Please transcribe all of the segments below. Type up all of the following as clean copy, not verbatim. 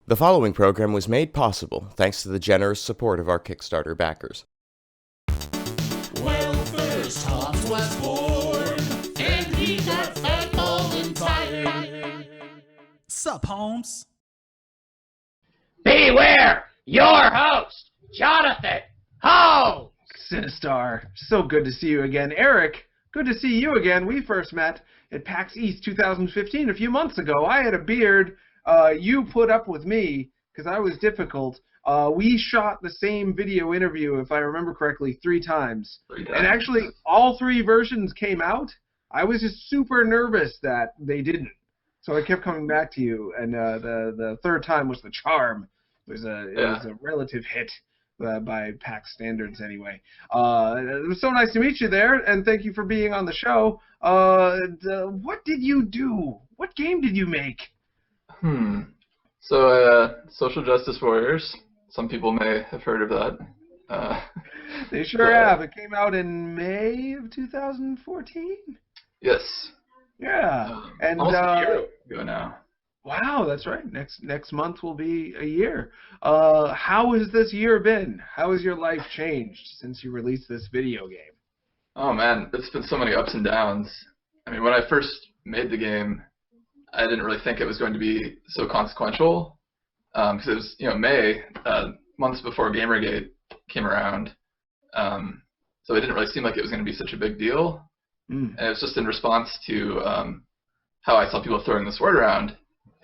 The following program was made possible thanks to the generous support of our Kickstarter backers. Well, first Holmes was born, and he got fat, bald, and tired. Sup, Holmes? Beware your host, Jonathan Holmes! Sinistar, so good to see you again. Eric, good to see you again. We first met at PAX East 2015 a few months ago. I had a beard. You put up with me because I was difficult. We shot the same video interview, if I remember correctly, 3 times. And actually, all 3 versions came out. I was just super nervous that they didn't. So I kept coming back to you, and the third time was the charm. It was a relative hit by PAX standards anyway. It was so nice to meet you there, and thank you for being on the show. What did you do? What game did you make? So, Social Justice Warriors. Some people may have heard of that. They sure have. It came out in May of 2014? Yes. Yeah. And almost a year ago now. Wow, that's right. Next month will be a year. How has this year been? How has your life changed since you released this video game? Oh man, it's been so many ups and downs. I mean, when I first made the game, I didn't really think it was going to be so consequential, because it was, May, months before Gamergate came around, so it didn't really seem like it was going to be such a big deal. And it was just in response to how I saw people throwing this word around,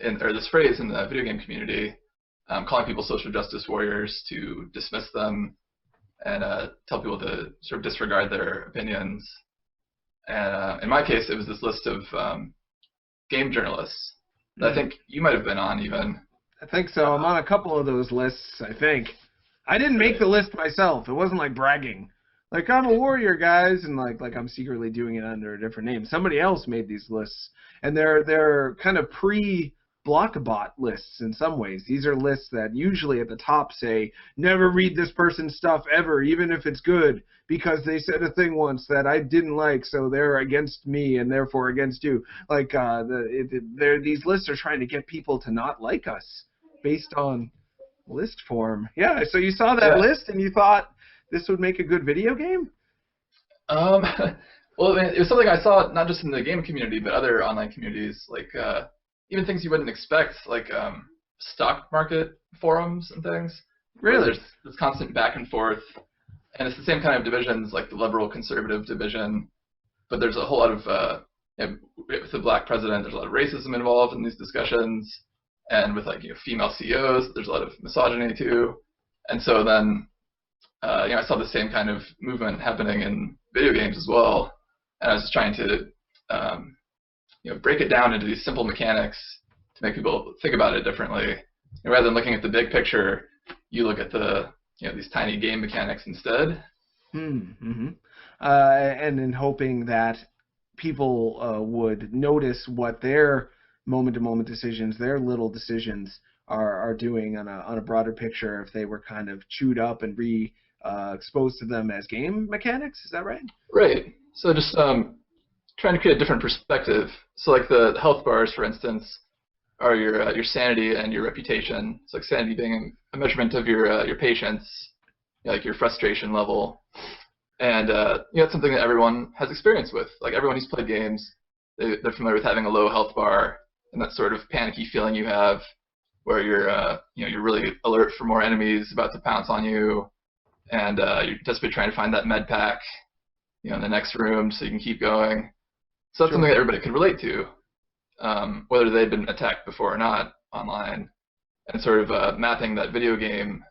or this phrase in the video game community, calling people social justice warriors to dismiss them and tell people to sort of disregard their opinions. And in my case, it was this list of game journalists that I think you might have been on even. I think so. I'm on a couple of those lists, I think. I didn't make the list myself. It wasn't like bragging. Like, I'm a warrior, guys, and like I'm secretly doing it under a different name. Somebody else made these lists, and they're kind of pre-Blockbot lists in some ways. These are lists that usually at the top say, never read this person's stuff ever, even if it's good, because they said a thing once that I didn't like, so they're against me and therefore against you. Like, these lists are trying to get people to not like us based on list form. Yeah, so you saw that list and you thought this would make a good video game? Well, I mean, it was something I saw not just in the game community, but other online communities, like even things you wouldn't expect, like stock market forums and things. Really? There's this constant back and forth, and it's the same kind of divisions, like the liberal-conservative division, but there's a whole lot of, with the black president, there's a lot of racism involved in these discussions, and with female CEOs, there's a lot of misogyny too, and so then I saw the same kind of movement happening in video games as well, and I was just trying to break it down into these simple mechanics to make people think about it differently. And rather than looking at the big picture, you look at the these tiny game mechanics instead. And in hoping that people would notice what their moment-to-moment decisions, their little decisions are doing on a broader picture if they were kind of chewed up and exposed to them as game mechanics. Is that right? Right. So just trying to create a different perspective. So like the health bars, for instance, are your sanity and your reputation. So like sanity being a measurement of your patience, like your frustration level. And it's something that everyone has experience with. Like everyone who's played games, they're familiar with having a low health bar and that sort of panicky feeling you have where you're really alert for more enemies about to pounce on you, and you're desperately trying to find that med pack, in the next room so you can keep going. So that's something that everybody could relate to, whether they'd been attacked before or not online, and sort of mapping that video game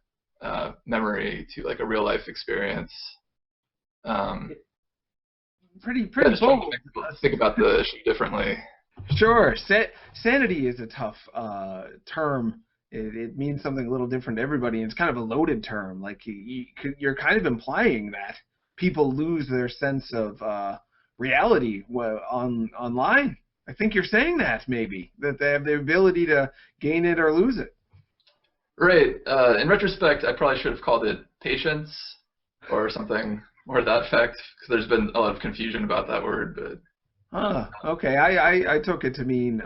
memory to like a real life experience. Pretty bold. Think about the issue differently. Sure. Sanity is a tough term. It means something a little different to everybody, and it's kind of a loaded term. Like you're kind of implying that people lose their sense of reality online. I think you're saying that maybe, that they have the ability to gain it or lose it. Right. In retrospect, I probably should have called it patience or something more to that effect, because there's been a lot of confusion about that word. But Okay. I took it to mean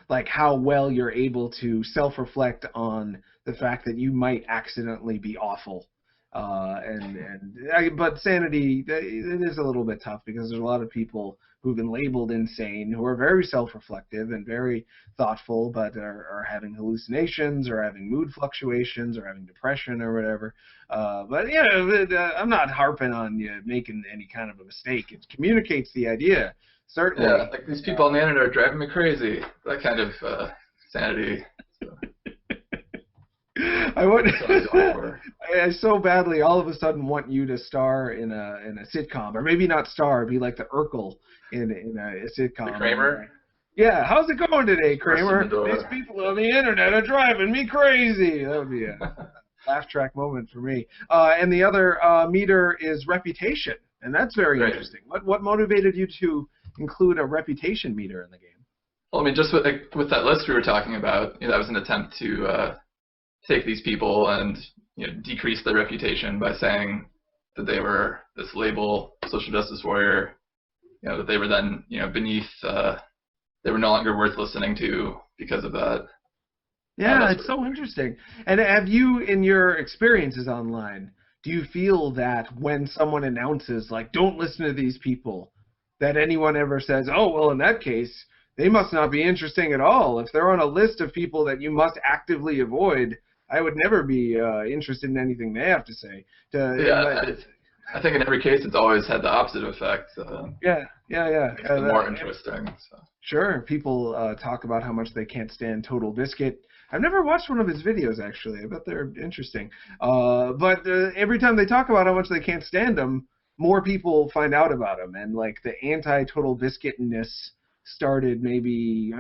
like how well you're able to self-reflect on the fact that you might accidentally be awful. But sanity, it is a little bit tough because there's a lot of people who've been labeled insane who are very self-reflective and very thoughtful, but are having hallucinations or having mood fluctuations or having depression or whatever. But I'm not harping on you making any kind of a mistake. It communicates the idea, certainly. Yeah, like these people on the internet are driving me crazy. That kind of sanity. So. I so badly all of a sudden want you to star in a sitcom, or maybe not star, be like the Urkel in a sitcom. The Kramer? Yeah, how's it going today, Kramer? These people on the internet are driving me crazy. That would be a laugh track moment for me. And the other meter is reputation, and that's very interesting. What motivated you to include a reputation meter in the game? Well, I mean, just with that list we were talking about, that was an attempt to take these people and decrease their reputation by saying that they were this label social justice warrior, that they were then beneath, they were no longer worth listening to because of that. Yeah, it's so interesting. And have you, in your experiences online, do you feel that when someone announces, like, don't listen to these people, that anyone ever says, oh, well, in that case, they must not be interesting at all. If they're on a list of people that you must actively avoid, I would never be interested in anything they have to say. I think in every case it's always had the opposite effect. More interesting. So. Sure, people talk about how much they can't stand Total Biscuit. I've never watched one of his videos, actually. I bet they're interesting. But every time they talk about how much they can't stand him, more people find out about him. And like the anti-Total Biscuit-ness started maybe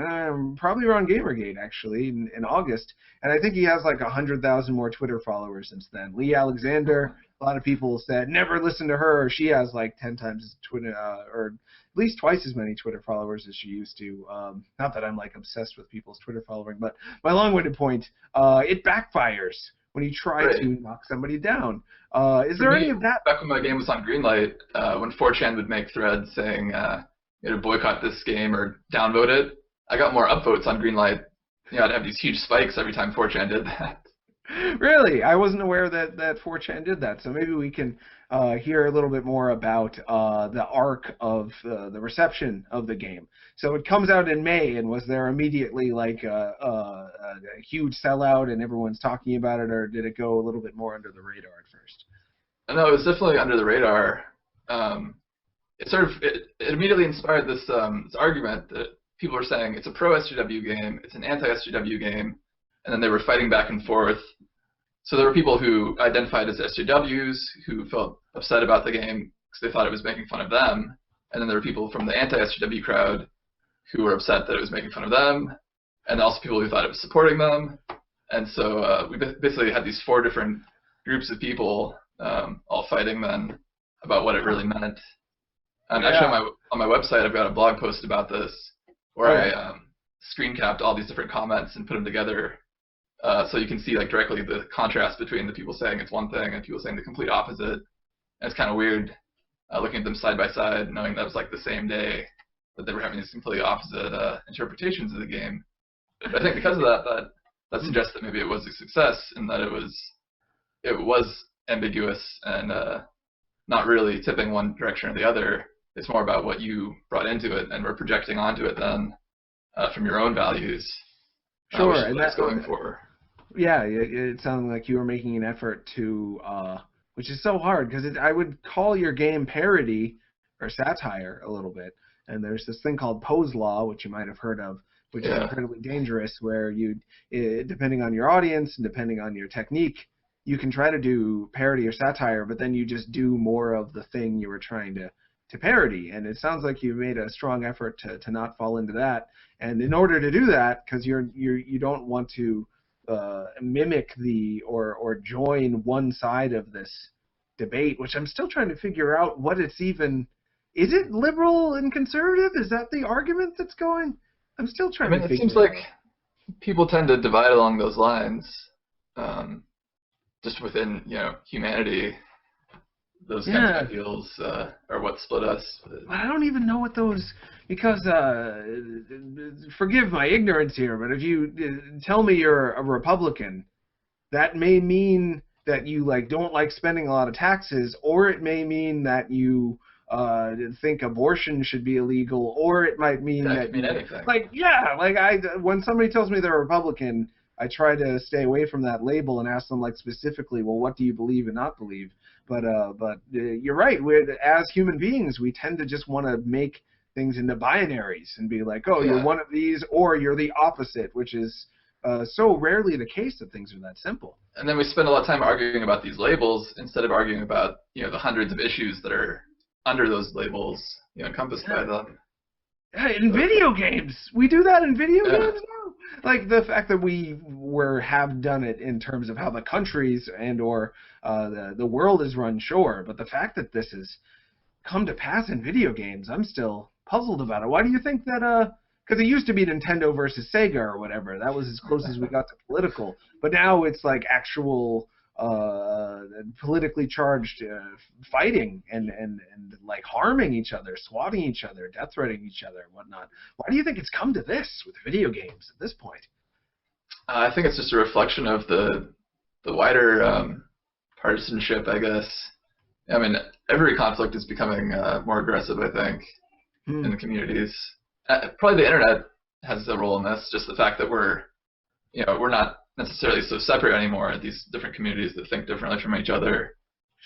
probably around Gamergate, actually, in August. And I think he has like 100,000 more Twitter followers since then. Lee Alexander, a lot of people said never listen to her. She has like 10 times Twitter, or at least twice as many Twitter followers as she used to. Not that I'm like obsessed with people's Twitter following, but my long-winded point, it backfires when you try to knock somebody down. Is there any of that? Back when my game was on Greenlight, when 4chan would make threads saying to boycott this game or downvote it, I got more upvotes on Greenlight. I'd have these huge spikes every time 4chan did that. Really? I wasn't aware that 4chan did that. So maybe we can hear a little bit more about the arc of the reception of the game. So it comes out in May, and was there immediately like a huge sellout and everyone's talking about it, or did it go a little bit more under the radar at first? No, it was definitely under the radar. It immediately inspired this argument that people were saying it's a pro-SJW game, it's an anti-SJW game, and then they were fighting back and forth. So there were people who identified as SJWs who felt upset about the game because they thought it was making fun of them, and then there were people from the anti-SJW crowd who were upset that it was making fun of them, and also people who thought it was supporting them. And so we basically had these 4 different groups of people all fighting then about what it really meant. And actually on my website I've got a blog post about this where I screen capped all these different comments and put them together so you can see like directly the contrast between the people saying it's one thing and people saying the complete opposite. And it's kind of weird looking at them side by side, knowing that was like the same day that they were having these completely opposite interpretations of the game. But I think because of that suggests that maybe it was a success in that it was ambiguous and not really tipping one direction or the other. It's more about what you brought into it and were projecting onto it then from your own values. Sure, which is and what it's going for. Yeah, it sounded like you were making an effort to, which is so hard because I would call your game parody or satire a little bit. And there's this thing called Poe's Law, which you might have heard of, which is incredibly dangerous, where depending on your audience and depending on your technique, you can try to do parody or satire, but then you just do more of the thing you were trying to parody. And it sounds like you've made a strong effort to not fall into that. And in order to do that, because you don't want to mimic or join one side of this debate, which I'm still trying to figure out what it's even. Is it liberal and conservative? Is that the argument that's going? I'm still trying to figure it out. It seems like people tend to divide along those lines. Just within humanity, those kinds of ideals are what split us. But I don't even know what those because forgive my ignorance here, but if you tell me you're a Republican, that may mean that you like don't like spending a lot of taxes, or it may mean that you think abortion should be illegal, or it might mean That that could mean anything. like when somebody tells me they're a Republican, I try to stay away from that label and ask them like specifically, well, what do you believe and not believe? But you're right. As human beings, we tend to just want to make things into binaries and be like, oh, Yeah. you're one of these, or you're the opposite, which is so rarely the case that things are that simple. And then we spend a lot of time arguing about these labels instead of arguing about, you know, the hundreds of issues that are under those labels, you know, encompassed by them. Yeah, in video games, we do that in video Yeah. games now. Like the fact that we have done it in terms of how the countries and or the world is run, sure, but the fact that this has come to pass in video games, I'm still puzzled about it. Why do you think that? Because it used to be Nintendo versus Sega or whatever. That was as close as we got to political. But now it's like actual politically charged fighting and like harming each other, swatting each other, death threatening each other, and whatnot. Why do you think it's come to this with video games at this point? I think it's just a reflection of the wider partisanship, I guess. I mean, every conflict is becoming more aggressive, I think, in the communities. Probably the internet has a role in this, just the fact that we're not necessarily so separate anymore, these different communities that think differently from each other.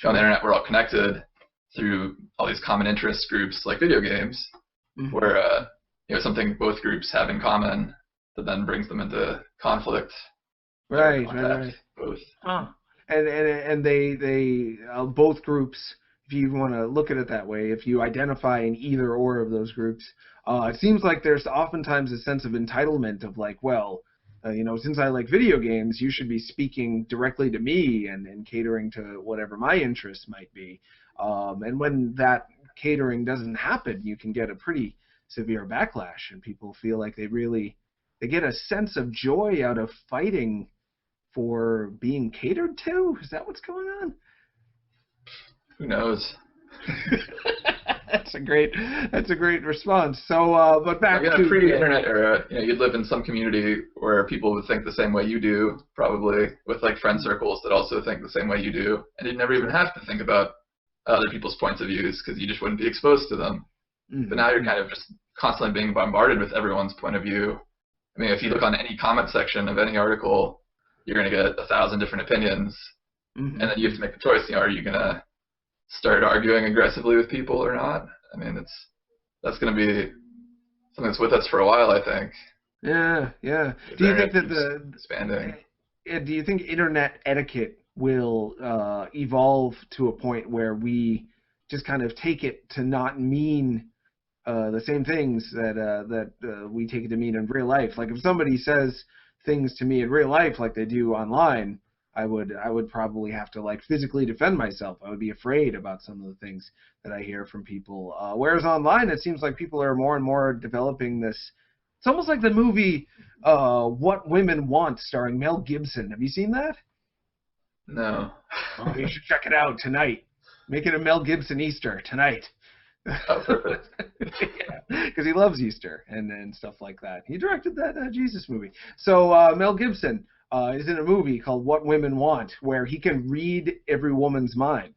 On the internet, we're all connected through all these common interest groups like video games, where something both groups have in common that then brings them into conflict. Right. Both. Huh. And they both groups, if you want to look at it that way, if you identify in either or of those groups, it seems like there's oftentimes a sense of entitlement of like, well, since I like video games, you should be speaking directly to me and catering to whatever my interests might be. And when that catering doesn't happen, you can get a pretty severe backlash, and people feel like they get a sense of joy out of fighting for being catered to. Is that what's going on? Who knows? That's a great response. So, but back in to a pre-internet era, you'd live in some community where people would think the same way you do, probably, with like friend circles that also think the same way you do, and you'd never even have to think about other people's points of views because you just wouldn't be exposed to them. But now you're kind of just constantly being bombarded with everyone's point of view. I mean, if you look on any comment section of any article, you're going to get 1,000 different opinions, and then you have to make the choice. Are you going to start arguing aggressively with people or not? I mean, that's going to be something that's with us for a while, I think. Yeah. Do you think that expanding? Do you think internet etiquette will evolve to a point where we just kind of take it to not mean the same things that we take it to mean in real life? Like if somebody says things to me in real life like they do online, I would probably have to like physically defend myself. I would be afraid about some of the things that I hear from people. Whereas online, it seems like people are more and more developing this. It's almost like the movie What Women Want, starring Mel Gibson. Have you seen that? No. Oh, you should check it out tonight. Make it a Mel Gibson Easter tonight. Oh, perfect. Because he loves Easter and stuff like that. He directed that Jesus movie. So Mel Gibson is in a movie called What Women Want, where he can read every woman's mind.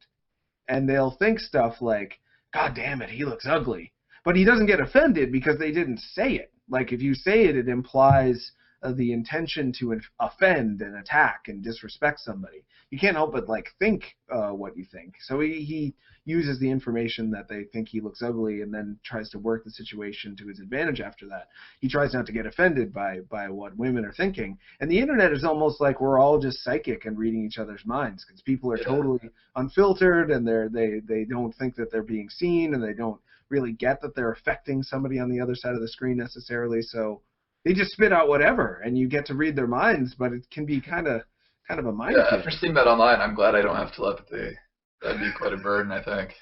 And they'll think stuff like, God damn it, he looks ugly. But he doesn't get offended because they didn't say it. Like if you say it, it implies the intention to offend and attack and disrespect somebody. You can't help but like think what you think. So he uses the information that they think he looks ugly and then tries to work the situation to his advantage after that. He tries not to get offended by what women are thinking. And the internet is almost like we're all just psychic and reading each other's minds because people are totally unfiltered and they don't think that they're being seen and they don't really get that they're affecting somebody on the other side of the screen necessarily. So they just spit out whatever and you get to read their minds, but it can be kind of a mind. Yeah, after seeing that online, I'm glad I don't have telepathy. That'd be quite a burden, I think,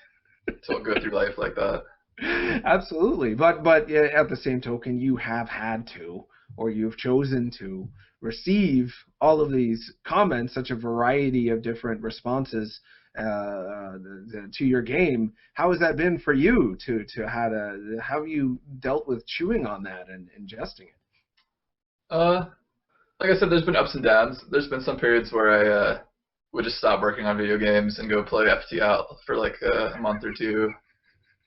to go through life like that. Absolutely, but at the same token, you have had to, or you've chosen to, receive all of these comments, such a variety of different responses to your game. How has that been for you how have you dealt with chewing on that and ingesting it? Like I said, there's been ups and downs. There's been some periods where I would just stop working on video games and go play FTL for like a month or two.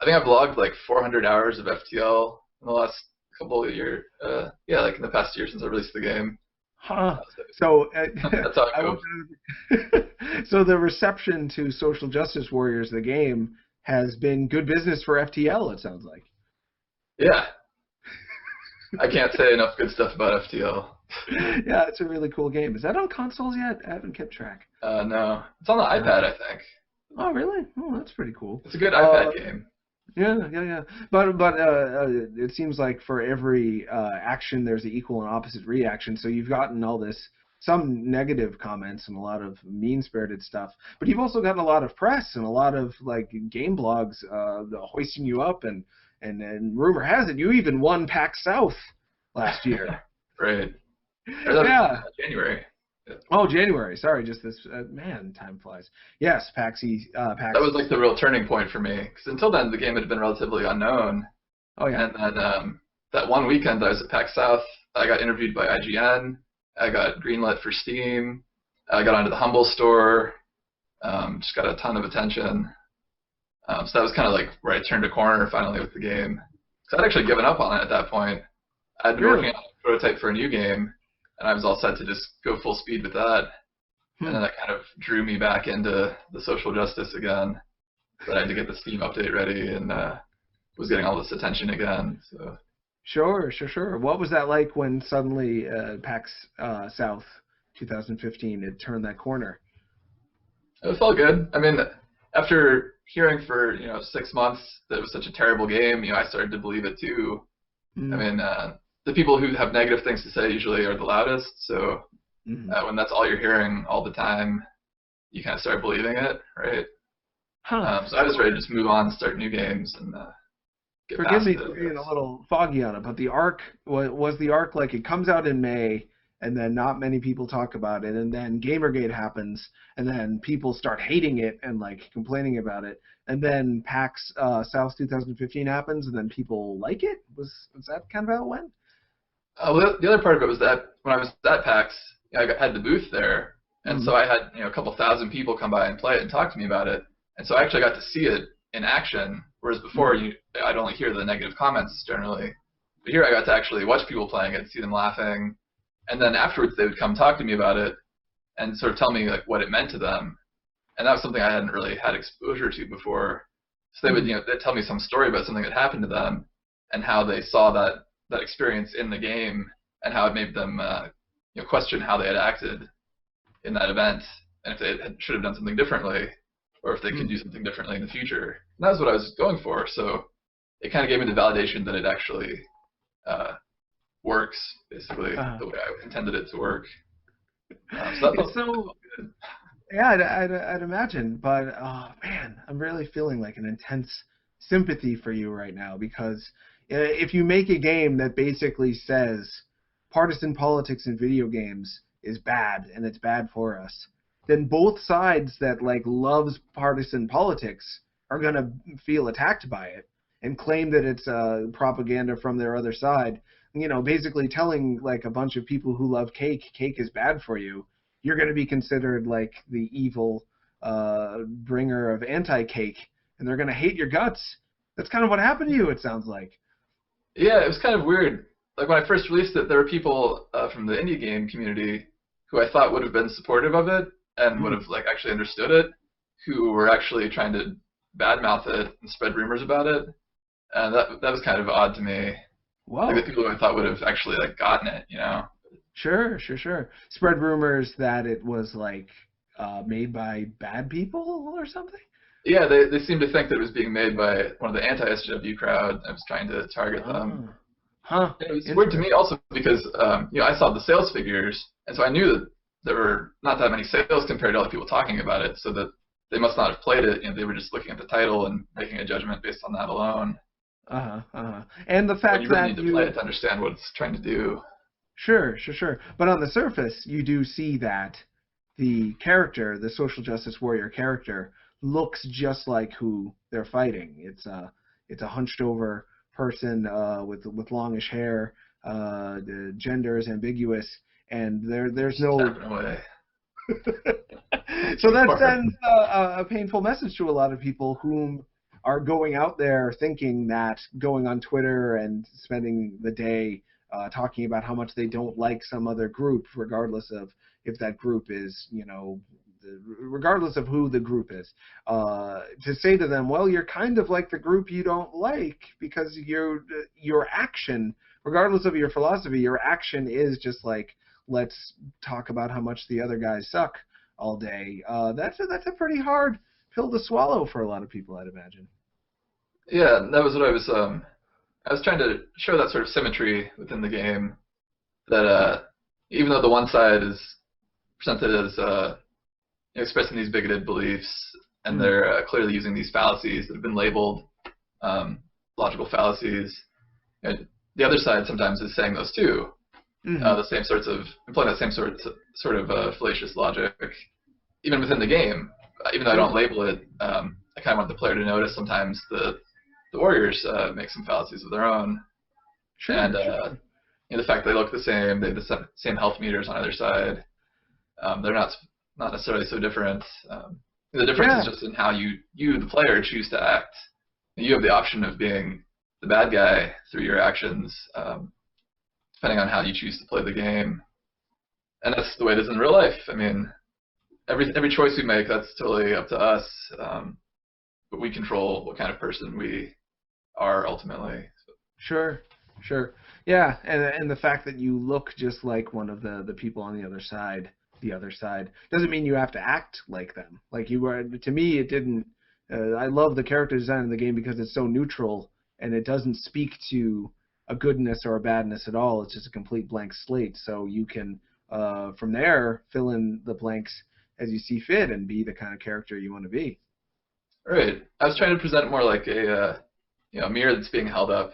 I think I've logged like 400 hours of FTL in the last couple of years. Yeah, like in the past year since I released the game. Huh. So That's how it goes. so the reception to Social Justice Warriors, the game, has been good business for FTL. It sounds like. Yeah. I can't say enough good stuff about FTL. Yeah, it's a really cool game. Is that on consoles yet? I haven't kept track. No. It's on the iPad, I think. Oh, really? Oh, that's pretty cool. It's a good iPad game. Yeah. But it seems like for every action, there's an equal and opposite reaction. So you've gotten some negative comments and a lot of mean-spirited stuff. But you've also gotten a lot of press and a lot of like game blogs hoisting you up, and rumor has it you even won PAX South last year. Right. Yeah. January. Oh, January. Sorry, just this. Man, time flies. Yes, PAX. That was like the real turning point for me, because until then the game had been relatively unknown. Oh yeah. And then that one weekend I was at PAX South, I got interviewed by IGN. I got greenlit for Steam. I got onto the Humble store. Just got a ton of attention. So that was kind of like where I turned a corner finally with the game. So I'd actually given up on it at that point. I'd been working on a prototype for a new game, and I was all set to just go full speed with that. And then that kind of drew me back into the social justice again. But I had to get the Steam update ready, and was getting all this attention again. So. Sure. What was that like when suddenly PAX South 2015 it turned that corner? It felt good. I mean, after hearing for 6 months that it was such a terrible game, I started to believe it too. I mean, the people who have negative things to say usually are the loudest. So when that's all you're hearing all the time, you kind of start believing it, right? Huh. So I was ready to just move on, start new games, and get Forgive past me it. for being a little foggy on it, but the arc was the arc like it comes out in May, and then not many people talk about it, and then Gamergate happens, and then people start hating it and like complaining about it, and then PAX South 2015 happens, and then people like it. Was that kind of how it went? Well, the other part of it was that when I was at PAX, I had the booth there, and so I had a couple thousand people come by and play it and talk to me about it, and so I actually got to see it in action. Whereas before, I'd only hear the negative comments generally, but here I got to actually watch people playing it, see them laughing, and then afterwards they would come talk to me about it and sort of tell me like what it meant to them, and that was something I hadn't really had exposure to before. So they would they'd tell me some story about something that happened to them and how they saw that experience in the game and how it made them question how they had acted in that event, and if they should have done something differently, or if they could do something differently in the future. And that was what I was going for. So it kind of gave me the validation that it actually works, basically, the way I intended it to work. Yeah, I'd imagine. But, oh, man, I'm really feeling like an intense sympathy for you right now, because if you make a game that basically says partisan politics in video games is bad and it's bad for us, then both sides that like loves partisan politics are going to feel attacked by it and claim that it's propaganda from their other side. Basically telling like a bunch of people who love cake is bad for you. You're going to be considered like the evil bringer of anti-cake, and they're going to hate your guts. That's kind of what happened to you, it sounds like. Yeah, it was kind of weird. Like when I first released it, there were people from the indie game community who I thought would have been supportive of it and would have like actually understood it, who were actually trying to badmouth it and spread rumors about it, and that was kind of odd to me. Whoa. Like the people who I thought would have actually like gotten it, Sure. Spread rumors that it was like made by bad people or something? Yeah, they seemed to think that it was being made by one of the anti-SJW crowd and was trying to target them. Huh. It was weird to me also because I saw the sales figures, and so I knew that there were not that many sales compared to other people talking about it, so that they must not have played it. They were just looking at the title and making a judgment based on that alone. And the fact you really that need to play it to understand what it's trying to do. Sure. But on the surface, you do see that the character, the social justice warrior character, looks just like who they're fighting. It's a hunched over person with longish hair. The gender is ambiguous, and there's no. Stepping away. So that sends a painful message to a lot of people whom are going out there thinking that going on Twitter and spending the day talking about how much they don't like some other group, regardless of if that group is, regardless of who the group is, to say to them, well, you're kind of like the group you don't like because your action, regardless of your philosophy, your action is just like, let's talk about how much the other guys suck all day. That's a pretty hard pill to swallow for a lot of people, I'd imagine. Yeah, that was what I was trying to show, that sort of symmetry within the game, that even though the one side is presented as expressing these bigoted beliefs, and they're clearly using these fallacies that have been labeled logical fallacies, and the other side sometimes is saying those too. The same sorts of employing that same sort of fallacious logic, even within the game. Even though I don't label it, I kind of want the player to notice sometimes the warriors make some fallacies of their own, and the fact that they look the same, they have the same health meters on either side. They're not necessarily so different. The difference is just in how you the player choose to act. You have the option of being the bad guy through your actions, depending on how you choose to play the game. And that's the way it is in real life. I mean, every choice we make, that's totally up to us. But we control what kind of person we are ultimately. Sure. Yeah, and the fact that you look just like one of the people on the other side doesn't mean you have to act like them. Like you were, to me, it didn't. I love the character design in the game because it's so neutral and it doesn't speak to a goodness or a badness at all. It's just a complete blank slate. So you can, from there, fill in the blanks as you see fit and be the kind of character you want to be. Right. I was trying to present it more like a mirror that's being held up,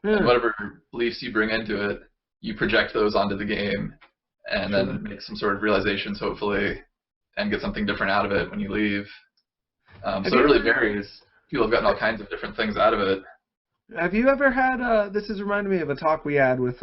and whatever beliefs you bring into it, you project those onto the game, and then make some sort of realizations, hopefully, and get something different out of it when you leave. So it really varies. People have gotten all kinds of different things out of it. Have you ever had, this has reminded me of a talk we had with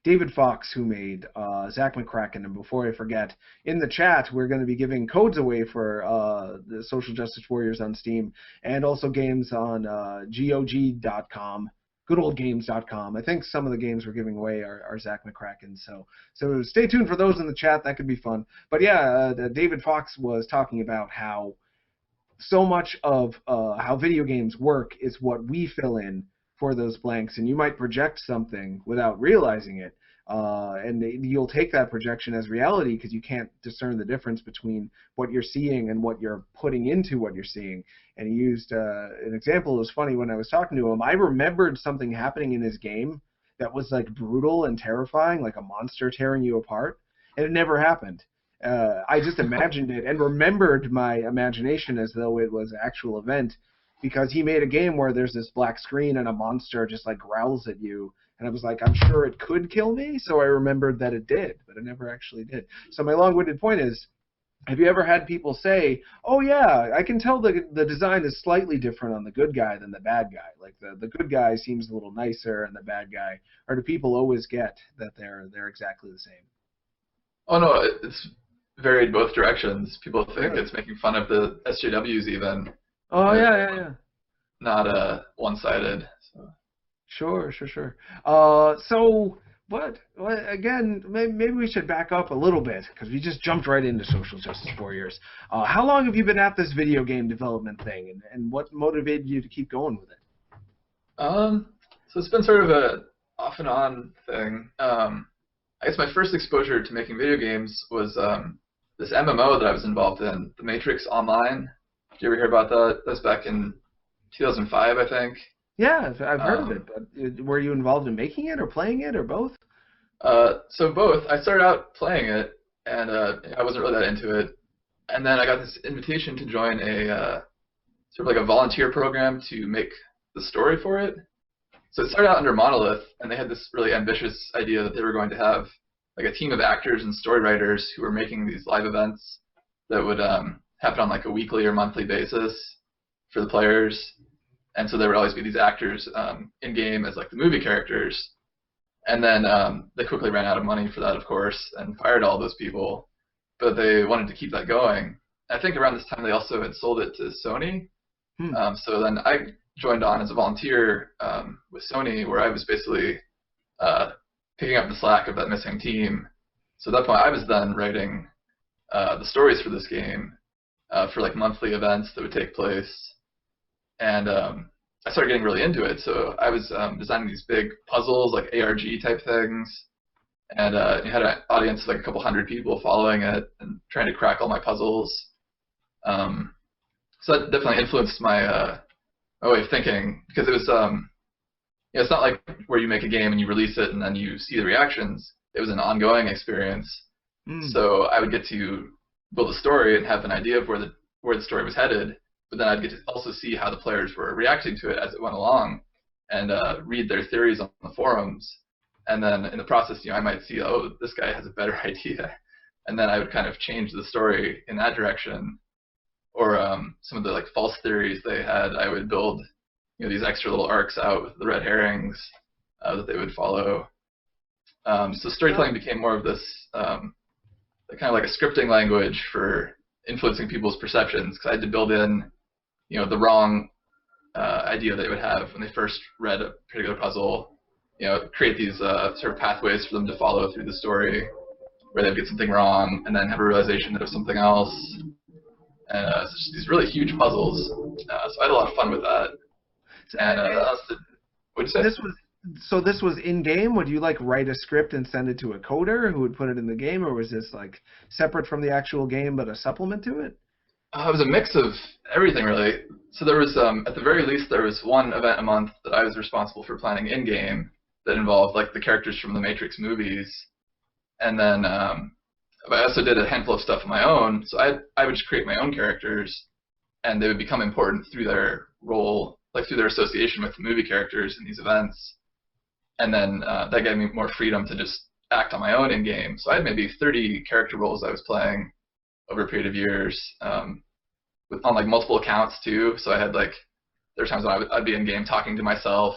David Fox, who made Zach McCracken, and before I forget, in the chat, we're going to be giving codes away for the Social Justice Warriors on Steam, and also games on GOG.com, goodoldgames.com. I think some of the games we're giving away are Zach McCracken, so stay tuned for those in the chat. That could be fun. But yeah, David Fox was talking about how so much of how video games work is what we fill in for those blanks, and you might project something without realizing it, and you'll take that projection as reality because you can't discern the difference between what you're seeing and what you're putting into what you're seeing. And he used an example. It was funny when I was talking to him. I remembered something happening in his game that was like brutal and terrifying, like a monster tearing you apart, and it never happened. I just imagined it and remembered my imagination as though it was an actual event, because he made a game where there's this black screen and a monster just like growls at you, and I was like, I'm sure it could kill me, so I remembered that it did, but it never actually did. So my long-winded point is, have you ever had people say, oh yeah, I can tell the design is slightly different on the good guy than the bad guy, like the good guy seems a little nicer and the bad guy, or do people always get that they're exactly the same? Oh no, it's varied both directions. People think it's making fun of the SJWs even. Oh yeah. Not one-sided. So. Sure. So what? Again, maybe we should back up a little bit because we just jumped right into Social Justice Warriors. How long have you been at this video game development thing, and what motivated you to keep going with it? So it's been sort of a off and on thing. I guess my first exposure to making video games was this MMO that I was involved in, The Matrix Online. Did you ever hear about that? That was back in 2005, I think. Yeah, I've heard of it, but were you involved in making it or playing it or both? So both. I started out playing it, and I wasn't really that into it. And then I got this invitation to join a sort of like a volunteer program to make the story for it. So it started out under Monolith, and they had this really ambitious idea that they were going to have like a team of actors and story writers who were making these live events that would happen on like a weekly or monthly basis for the players. And so there would always be these actors in game as like the movie characters. And then they quickly ran out of money for that, of course, and fired all those people. But they wanted to keep that going. I think around this time they also had sold it to Sony. So then I joined on as a volunteer with Sony, where I was basically picking up the slack of that missing team. So at that point, I was then writing the stories for this game for like monthly events that would take place. And I started getting really into it. So I was designing these big puzzles, like ARG type things. And you had an audience of like a couple hundred people following it and trying to crack all my puzzles. So that definitely influenced my way of thinking, because it was, it's not like where you make a game and you release it and then you see the reactions. It was an ongoing experience. So I would get to build a story and have an idea of where the story was headed, but then I'd get to also see how the players were reacting to it as it went along, and read their theories on the forums. And then in the process, I might see, oh, this guy has a better idea, and then I would kind of change the story in that direction. Or some of the like false theories they had, I would build, these extra little arcs out with the red herrings that they would follow. So storytelling became more of this kind of like a scripting language for influencing people's perceptions, because I had to build in, the wrong idea they would have when they first read a particular puzzle. Create these sort of pathways for them to follow through the story, where they would get something wrong and then have a realization that it was something else. And it's just these really huge puzzles. So I had a lot of fun with that. And what'd you say? This was in game? Would you like write a script and send it to a coder who would put it in the game, or was this like separate from the actual game but a supplement to it? It was a mix of everything, really. So there was, at the very least, there was one event a month that I was responsible for planning in game that involved like the characters from the Matrix movies, and then I also did a handful of stuff of my own. So I would just create my own characters, and they would become important through their role, like through their association with the movie characters in these events. And then that gave me more freedom to just act on my own in game. So I had maybe 30 character roles I was playing over a period of years, on like multiple accounts too. So I had like, there were times when I'd be in game talking to myself,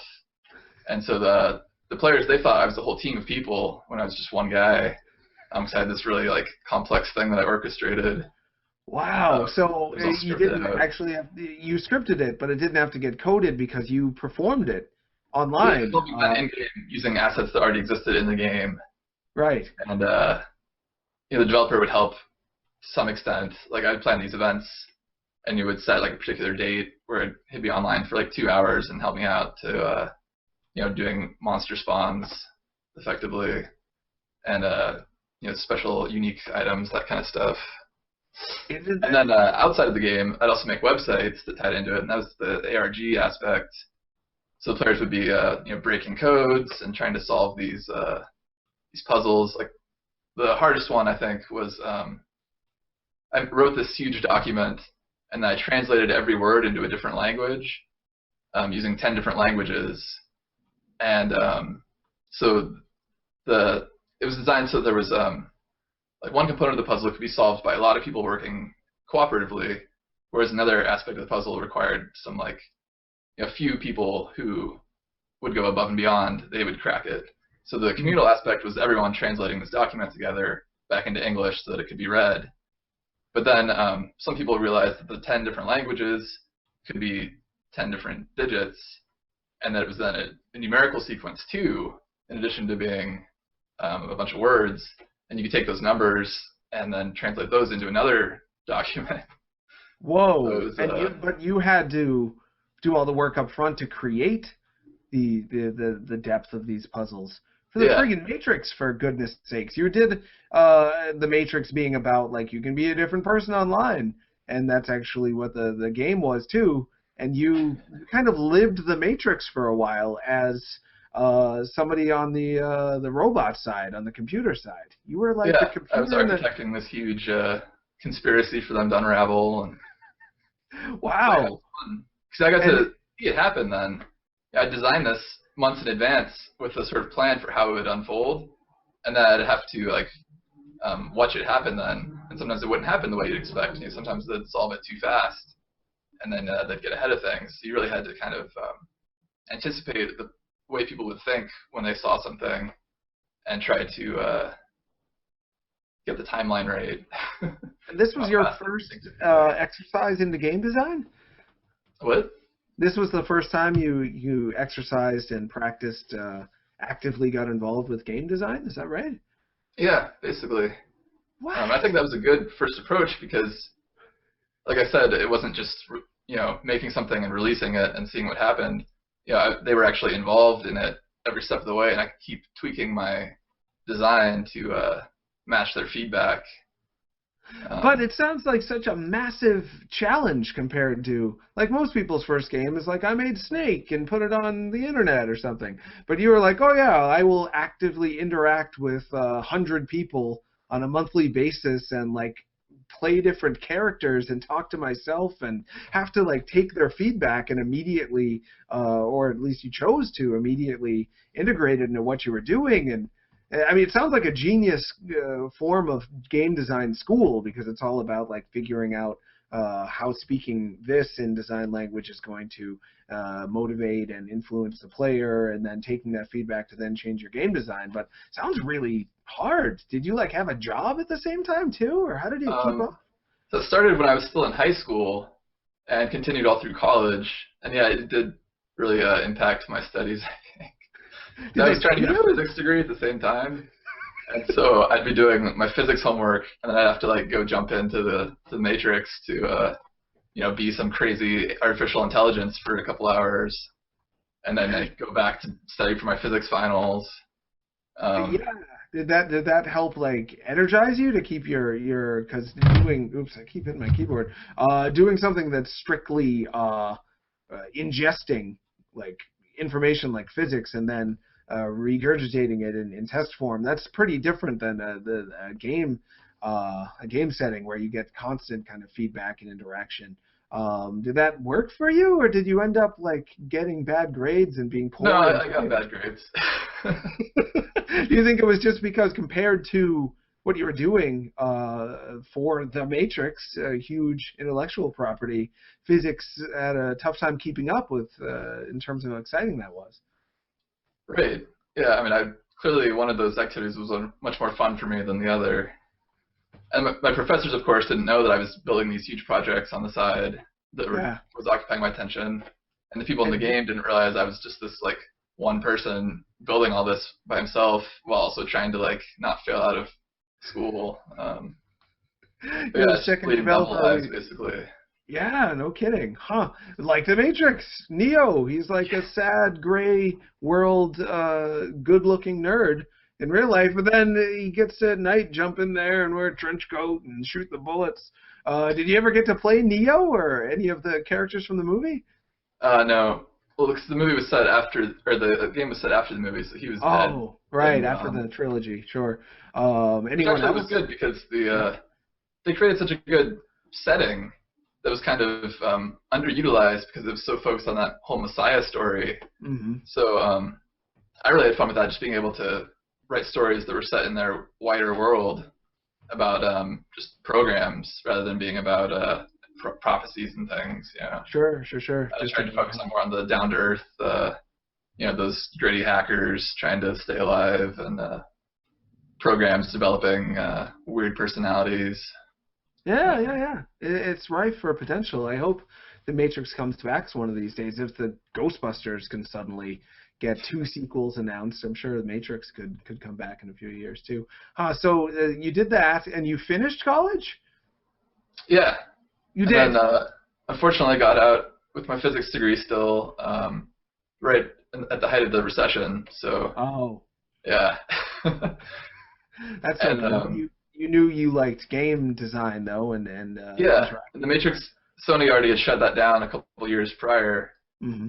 and so the players, they thought I was a whole team of people when I was just one guy. So I had this really like complex thing that I orchestrated. Wow! So you didn't actually you scripted it, but it didn't have to get coded because you performed it online. Yeah, in game, using assets that already existed in the game. Right. And the developer would help to some extent. Like I'd plan these events, and you would set like a particular date where he'd be online for like 2 hours and help me out to doing monster spawns effectively, and special unique items, that kind of stuff. And then outside of the game, I'd also make websites that tied into it, and that was the ARG aspect. So the players would be breaking codes and trying to solve these puzzles. Like the hardest one, I think, was I wrote this huge document, and then I translated every word into a different language, using 10 different languages. And so it was designed so there was like one component of the puzzle could be solved by a lot of people working cooperatively, whereas another aspect of the puzzle required some like a few people who would go above and beyond. They would crack it. So the communal aspect was everyone translating this document together back into English so that it could be read. But then some people realized that the 10 different languages could be 10 different digits, and that it was then a numerical sequence too, in addition to being a bunch of words. And you could take those numbers and then translate those into another document. Whoa! So but you had to do all the work up front to create the depth of these puzzles. For the friggin' Matrix, for goodness sakes. You did the Matrix being about, like, you can be a different person online, and that's actually what the game was, too. And you kind of lived the Matrix for a while as somebody on the robot side, on the computer side. You were like the computer. I was architecting this huge conspiracy for them to unravel. And wow. Because I got to see it happen then. I designed this months in advance with a sort of plan for how it would unfold, and then I'd have to like watch it happen then, and sometimes it wouldn't happen the way you'd expect. Sometimes they'd solve it too fast, and then they'd get ahead of things. So you really had to kind of anticipate the way people would think when they saw something, and try to get the timeline right. And this was your first exercise into game design? What? This was the first time you exercised and practiced, actively got involved with game design? Is that right? Yeah, basically. Wow. I think that was a good first approach because, like I said, it wasn't just making something and releasing it and seeing what happened. They were actually involved in it every step of the way, and I could keep tweaking my design to match their feedback. But it sounds like such a massive challenge compared to, like, most people's first game is like, I made Snake and put it on the internet or something. But you were like, oh yeah, I will actively interact with 100 people on a monthly basis and like play different characters and talk to myself and have to like take their feedback and immediately, or at least you chose to immediately integrate it into what you were doing. And I mean, it sounds like a genius form of game design school because it's all about like figuring out how speaking this in design language is going to motivate and influence the player, and then taking that feedback to then change your game design. But it sounds really hard. Did you like have a job at the same time too, or how did you keep up? So it started when I was still in high school and continued all through college. And yeah, it did really impact my studies, I think. I was trying to get a physics degree at the same time, and so I'd be doing my physics homework, and then I'd have to like go jump into the Matrix to be some crazy artificial intelligence for a couple hours, and then I'd go back to study for my physics finals. Yeah. Did that help like energize you to keep your because doing I keep hitting my keyboard doing something that's strictly ingesting like information like physics and then regurgitating it in test form, that's pretty different than a game setting where you get constant kind of feedback and interaction. Did that work for you, or did you end up like getting bad grades and being poor? No, I got bad grades. Do you think it was just because compared to what you were doing for The Matrix, a huge intellectual property, physics had a tough time keeping up with in terms of how exciting that was? Right. Yeah, I mean, clearly one of those activities was much more fun for me than the other. And my professors, of course, didn't know that I was building these huge projects on the side that was occupying my attention. And the people in the game didn't realize I was just this, like, one person building all this by himself while also trying to, like, not fail out of school. You're the second developer. Lives, basically. Yeah, no kidding. Huh. Like The Matrix, Neo. He's like a sad, gray world, good-looking nerd in real life, but then he gets to at night jump in there and wear a trench coat and shoot the bullets. Did you ever get to play Neo or any of the characters from the movie? No. Well, because the movie was set after, or the game was set after the movie, so he was dead. Oh, right, and, after the trilogy, sure. Anyone else? It was good because they created such a good setting that was kind of underutilized because it was so focused on that whole Messiah story. Mm-hmm. So I really had fun with that, just being able to write stories that were set in their wider world about just programs rather than being about prophecies and things. Yeah. Sure. I was trying to focus on more on the down-to-earth, those gritty hackers trying to stay alive and programs developing weird personalities. Yeah. It's rife for potential. I hope The Matrix comes back one of these days. If the Ghostbusters can suddenly get 2 sequels announced, I'm sure The Matrix could come back in a few years too. So you did that, and you finished college? Yeah. You did? And then, unfortunately, I got out with my physics degree still right at the height of the recession. So. Oh. Yeah. That's okay. You knew you liked game design though, and yeah, The Matrix, Sony already had shut that down a couple years prior. Mm-hmm.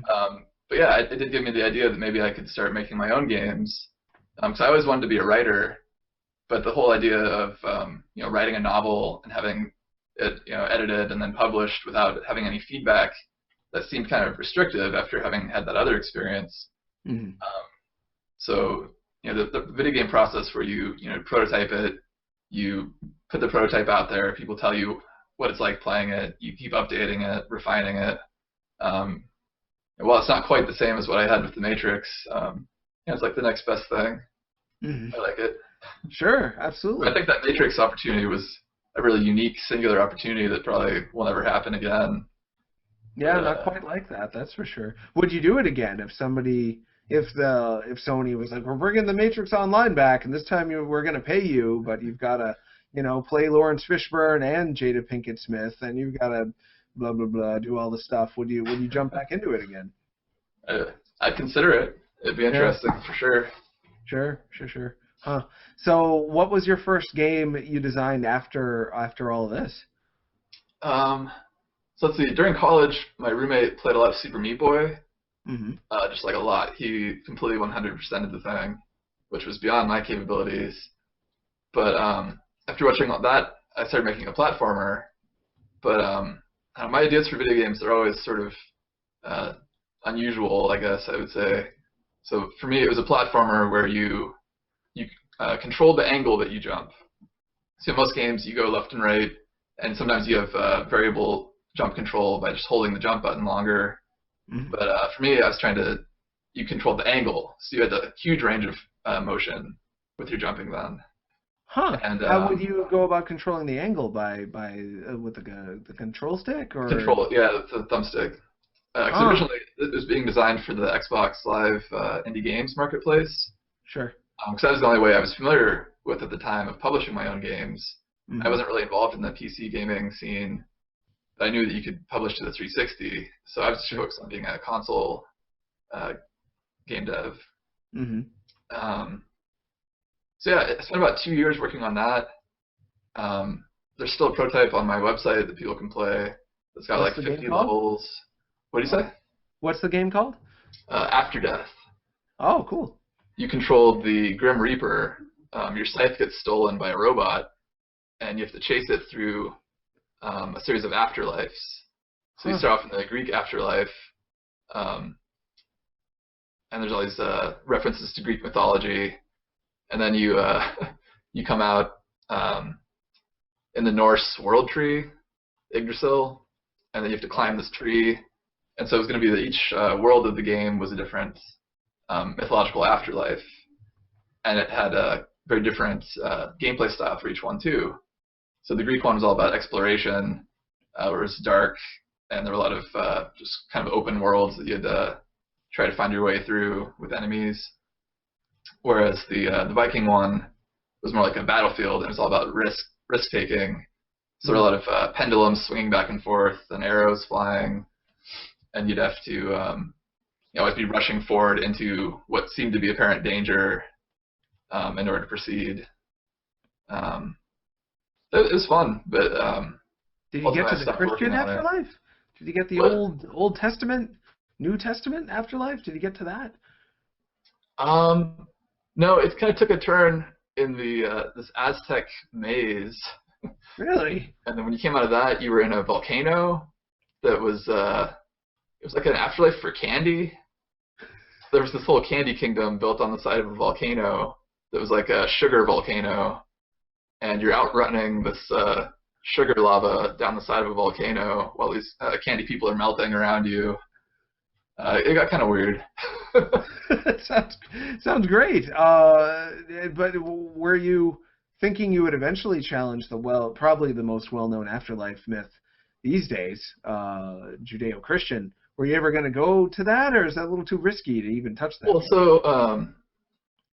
But yeah, it did give me the idea that maybe I could start making my own games. So I always wanted to be a writer, but the whole idea of writing a novel and having it edited and then published without having any feedback, that seemed kind of restrictive after having had that other experience. Mm-hmm. So the video game process where you prototype it, you put the prototype out there, people tell you what it's like playing it, you keep updating it, refining it. While it's not quite the same as what I had with the Matrix, it's like the next best thing. Mhm. I like it. Sure, absolutely. I think that Matrix opportunity was a really unique, singular opportunity that probably will never happen again. Yeah, But, not quite like that. That's for sure. Would you do it again if Sony was like, we're bringing the Matrix Online back, and this time we're going to pay you, but you've got to, play Lawrence Fishburne and Jada Pinkett Smith, and you've got to blah blah blah do all the stuff. Would you jump back into it again? I'd consider it. It'd be interesting for sure. Sure. Huh. So, what was your first game you designed after all of this? So let's see. During college, my roommate played a lot of Super Meat Boy. Mm-hmm. Just like a lot. He completely 100%ed the thing, which was beyond my capabilities. But after watching all that, I started making a platformer. But my ideas for video games are always sort of unusual, I guess I would say. So for me, it was a platformer where you control the angle that you jump. So in most games, you go left and right, and sometimes you have variable jump control by just holding the jump button longer. Mm-hmm. But for me, I was you controlled the angle, so you had a huge range of motion with your jumping then. Huh. And how would you go about controlling the angle with the control stick or control? Yeah, the thumbstick. Because originally it was being designed for the Xbox Live indie games marketplace. Sure. Because that was the only way I was familiar with at the time of publishing my own games. Mm-hmm. I wasn't really involved in the PC gaming scene. But I knew that you could publish to the 360, so I was just focused on being a console game dev. Mm-hmm. So yeah, I spent about 2 years working on that. There's still a prototype on my website that people can play. It's got What's like the 50 game called? levels. What do you say? What's the game called? After Death. Oh, cool. You control the Grim Reaper. Your scythe gets stolen by a robot, and you have to chase it through a series of afterlives. So you start off in the Greek afterlife, and there's all these references to Greek mythology, and then you you come out in the Norse world tree, Yggdrasil, and then you have to climb this tree. And so it was going to be that each world of the game was a different mythological afterlife, and it had a very different gameplay style for each one too. So the Greek one was all about exploration, where it was dark, and there were a lot of just kind of open worlds that you had to try to find your way through with enemies. Whereas the Viking one was more like a battlefield, and it was all about risk taking. So there were a lot of pendulums swinging back and forth, and arrows flying, and you'd have to always be rushing forward into what seemed to be apparent danger in order to proceed. It was fun, but did you get to the Christian afterlife? Did you get the Old Testament, New Testament afterlife? Did you get to that? No, it kind of took a turn in the this Aztec maze. Really? And then when you came out of that, you were in a volcano that was it was like an afterlife for candy. There was this whole candy kingdom built on the side of a volcano that was like a sugar volcano, and you're outrunning this sugar lava down the side of a volcano while these candy people are melting around you. It got kind of weird. sounds great. But were you thinking you would eventually challenge probably the most well-known afterlife myth these days, Judeo-Christian? Were you ever going to go to that, or is that a little too risky to even touch that? Well, so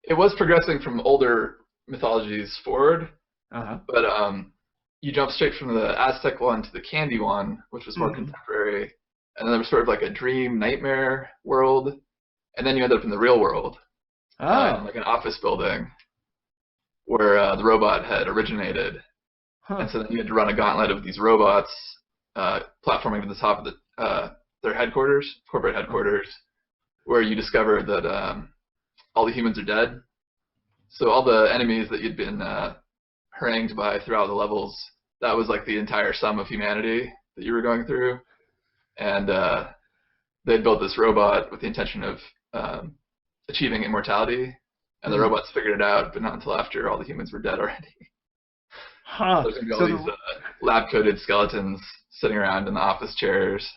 it was progressing from older mythologies forward, but you jump straight from the Aztec one to the candy one, which was more contemporary, and then there was sort of like a dream nightmare world, and then you end up in the real world, in like an office building where the robot had originated, and so then you had to run a gauntlet of these robots platforming to the top of their headquarters, corporate headquarters, where you discover that all the humans are dead. So all the enemies that you'd been harangued by throughout the levels, that was like the entire sum of humanity that you were going through. And they'd built this robot with the intention of achieving immortality, and the robots figured it out, but not until after all the humans were dead already. Huh. There's going to be all So these lab-coated skeletons sitting around in the office chairs.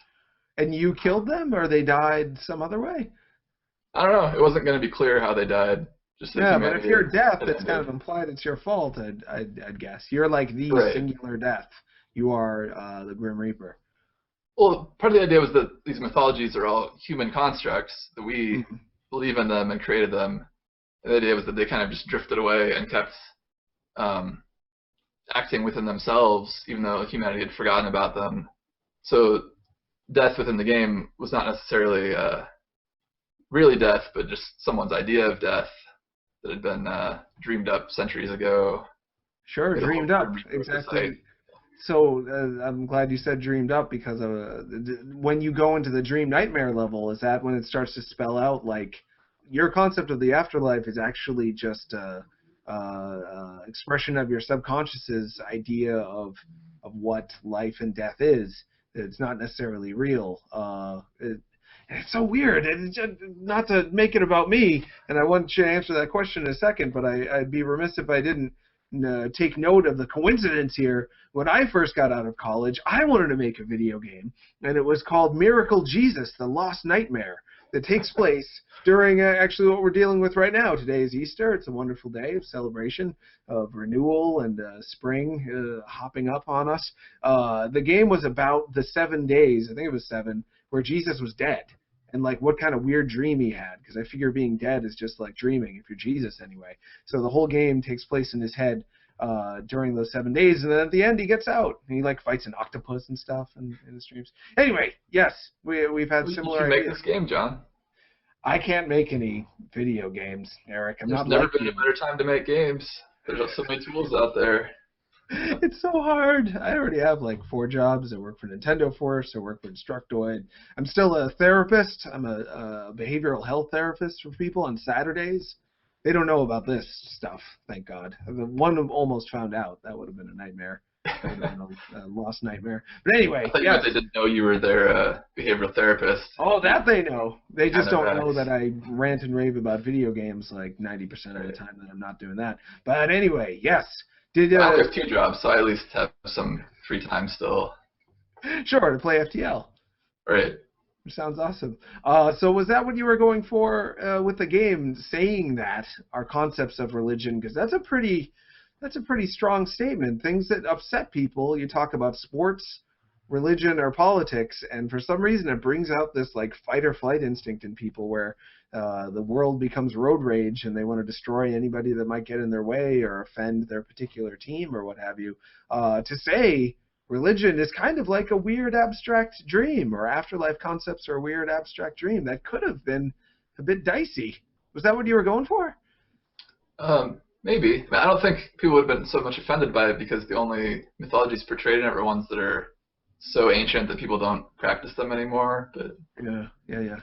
and you killed them, or they died some other way? I don't know. It wasn't going to be clear how they died. Just that Yeah, but if humanity you're death, had it's kind of ended. implied it's your fault. I'd guess you're like the Right. singular death. You are the Grim Reaper. Well, part of the idea was that these mythologies are all human constructs, that we Mhm. believe in them and created them. And the idea was that they kind of just drifted away and kept acting within themselves, even though humanity had forgotten about them. So death within the game was not necessarily really death, but just someone's idea of death that had been dreamed up centuries ago. Sure, Made a whole dreamed up. Grim Reaper Exactly. society. So I'm glad you said dreamed up because of when you go into the dream nightmare level, is that when it starts to spell out like your concept of the afterlife is actually just a expression of your subconscious's idea of what life and death is. It's not necessarily real. It's so weird. It's just, not to make it about me, and I want you to answer that question in a second, but I'd be remiss if I didn't take note of the coincidence here. When I first got out of college, I wanted to make a video game, and it was called Miracle Jesus, the Lost Nightmare, that takes place during actually what we're dealing with right now. Today is Easter. It's a wonderful day of celebration, of renewal, and spring hopping up on us. The game was about the 7 days, I think it was 7, where Jesus was dead, and like what kind of weird dream he had, because I figure being dead is just like dreaming if you're Jesus anyway. So the whole game takes place in his head during those 7 days, and then at the end he gets out and he like fights an octopus and stuff in his dreams. Anyway, yes, we've had You similar should make ideas. this game, John. I can't make any video games, Eric. I'm There's not never like been you. a better time to make games. There's so many tools out there. It's so hard. I already have like 4 jobs. I work for Nintendo Force. I work for Instructoid. I'm still a therapist. I'm a behavioral health therapist for people on Saturdays. They don't know about this stuff, thank God. The one who almost found out. That would have been a nightmare. That would have been a lost nightmare. But anyway, I thought you yes. meant they didn't know you were their behavioral therapist. Oh, that they know. They just Kind of don't know nice. that I rant and rave about video games like 90% of the time that I'm not doing that. But anyway, yes. Did I only have 2 jobs, so I at least have some free time still. sure, to play FTL. Right. Sounds awesome. So was that what you were going for with the game, saying that our concepts of religion? Because that's a pretty strong statement. Things that upset people. You talk about sports, religion, or politics, and for some reason it brings out this like fight or flight instinct in people, where the world becomes road rage and they want to destroy anybody that might get in their way or offend their particular team or what have you. To say religion is kind of like a weird abstract dream, or afterlife concepts are a weird abstract dream. That could have been a bit dicey. Was that what you were going for? Maybe. I don't think people would have been so much offended by it because the only mythologies portrayed in it are ones that are so ancient that people don't practice them anymore. But Yeah.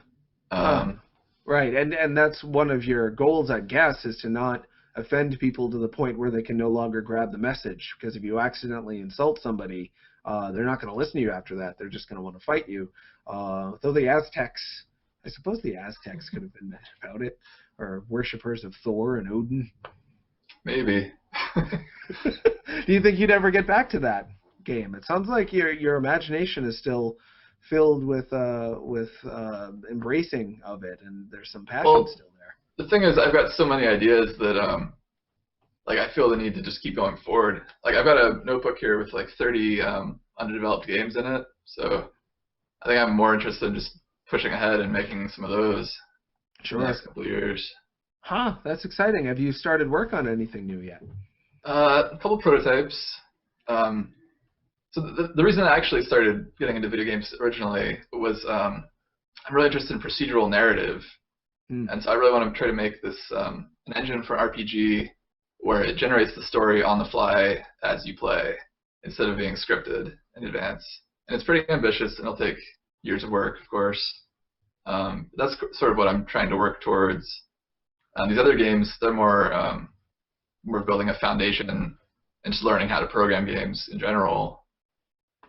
um, Right, and that's one of your goals, I guess, is to not offend people to the point where they can no longer grab the message. Because if you accidentally insult somebody, they're not going to listen to you after that. They're just going to want to fight you. Though the Aztecs, I suppose the Aztecs could have been about it, or worshippers of Thor and Odin. maybe. Do you think you'd ever get back to that game? It sounds like your imagination is still filled with embracing of it, and there's some passion Well, still there. The thing is, I've got so many ideas that like I feel the need to just keep going forward. Like I've got a notebook here with like 30 underdeveloped games in it, so I think I'm more interested in just pushing ahead and making some of those in the next couple of years. Huh, that's exciting. Have you started work on anything new yet? A couple prototypes. So the reason I actually started getting into video games originally was I'm really interested in procedural narrative, and so I really want to try to make this an engine for RPG where it generates the story on the fly as you play instead of being scripted in advance. And it's pretty ambitious, and it'll take years of work, of course. That's sort of what I'm trying to work towards. These other games, they're more building a foundation and just learning how to program games in general.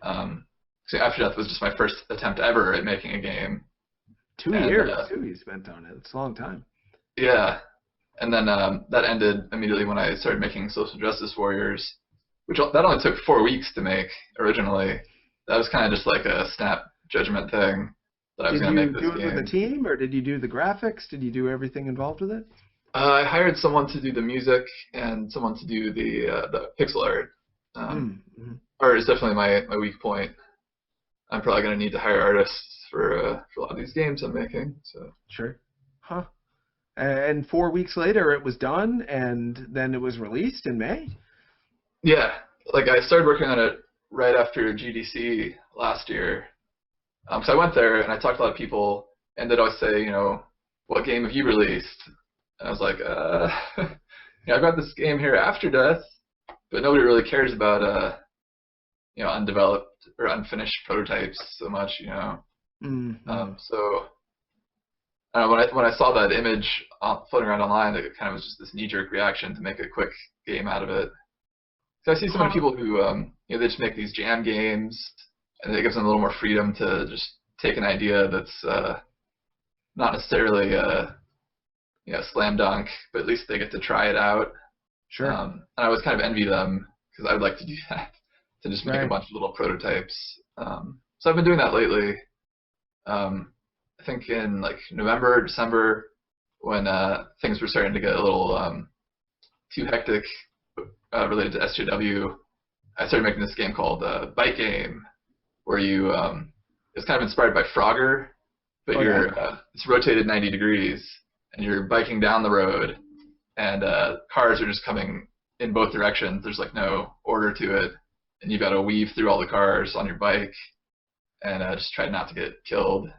So Afterdeath was just my first attempt ever at making a game. 2 years, too, you spent on it. It's a long time. Yeah. And then that ended immediately when I started making Social Justice Warriors. which that only took 4 weeks to make originally. That was kind of just like a snap judgment thing that I was Did going to you make this do it game. with a team, or did you do the graphics? Did you do everything involved with it? I hired someone to do the music and someone to do the pixel art. Art is definitely my weak point. I'm probably going to need to hire artists for a lot of these games I'm making. So Sure. Huh. And 4 weeks later, it was done, and then it was released in May? yeah, like I started working on it right after GDC last year. So I went there and I talked to a lot of people, and they'd always say, what game have you released? And I was like, I've got this game here, After Death, but nobody really cares about, undeveloped or unfinished prototypes so much, So I don't know, when I saw that image floating around online, it kind of was just this knee-jerk reaction to make a quick game out of it. So I see so many people who, they just make these jam games, and it gives them a little more freedom to just take an idea that's not necessarily a slam dunk, but at least they get to try it out. Sure. And I always kind of envy them because I would like to do that, to just make a bunch of little prototypes. So I've been doing that lately. I think in like November, December, when things were starting to get a little too hectic related to SJW, I started making this game called Bike Game, where you it's kind of inspired by Frogger, but it's rotated 90 degrees, and you're biking down the road, and cars are just coming in both directions. There's like no order to it, and you've got to weave through all the cars on your bike, and just try not to get killed.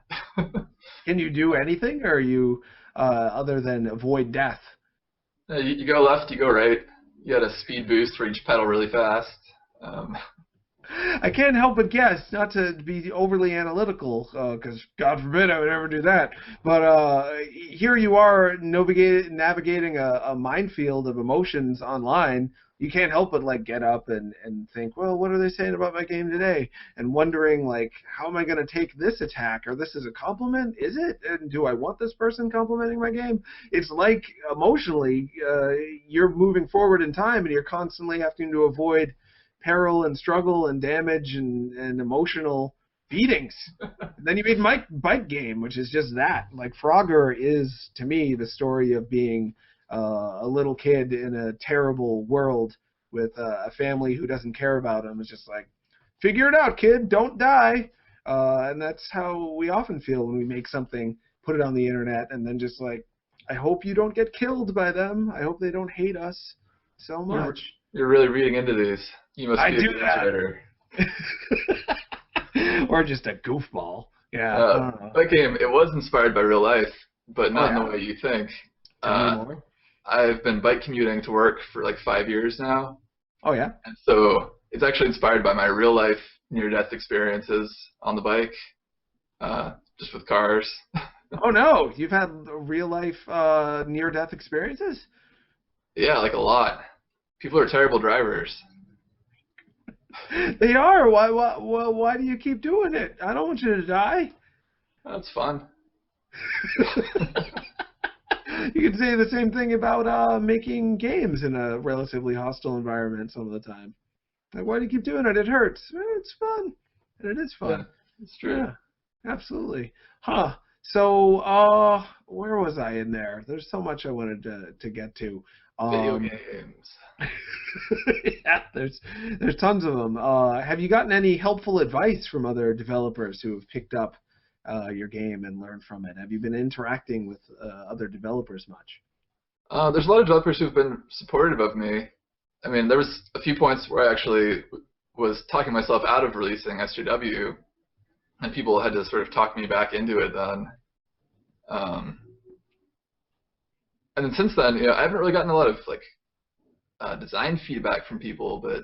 Can you do anything, or are you other than avoid death? You go left, you go right. You got a speed boost where you just pedal really fast. I can't help but guess, not to be overly analytical, because God forbid I would ever do that, but here you are navigating a minefield of emotions online. You can't help but like get up and think, well, what are they saying about my game today? And wondering, like, how am I going to take this attack? Or this is a compliment? Is it? And do I want this person complimenting my game? It's like emotionally, you're moving forward in time and you're constantly having to avoid peril and struggle and damage and emotional beatings. Then you made Bike Game, which is just that. Like, Frogger is, to me, the story of being a little kid in a terrible world with a family who doesn't care about him. It's just like, figure it out, kid, don't die. And that's how we often feel when we make something, put it on the internet, and then just like, I hope you don't get killed by them. I hope they don't hate us so much. You're really reading into these. You must be a games writer. Or just a goofball. Yeah. That game, it was inspired by real life, but not in the way you think. I've been bike commuting to work for like 5 years now. Oh, yeah? And so it's actually inspired by my real life near-death experiences on the bike, just with cars. Oh, no. You've had real-life near-death experiences? Yeah, like a lot. People are terrible drivers. They are. Why do you keep doing it? I don't want you to die. That's fun. You could say the same thing about making games in a relatively hostile environment some of the time. Like, why do you keep doing it? It hurts. It's fun. And it is fun. Yeah, it's true. Yeah, absolutely. Huh. So, where was I in there? There's so much I wanted to get to. Video games. Yeah, there's tons of them. Have you gotten any helpful advice from other developers who have picked up your game and learned from it? Have you been interacting with other developers much? There's a lot of developers who've been supportive of me. I mean, there was a few points where I actually was talking myself out of releasing SJW, and people had to sort of talk me back into it then. And then since then, I haven't really gotten a lot of like design feedback from people, but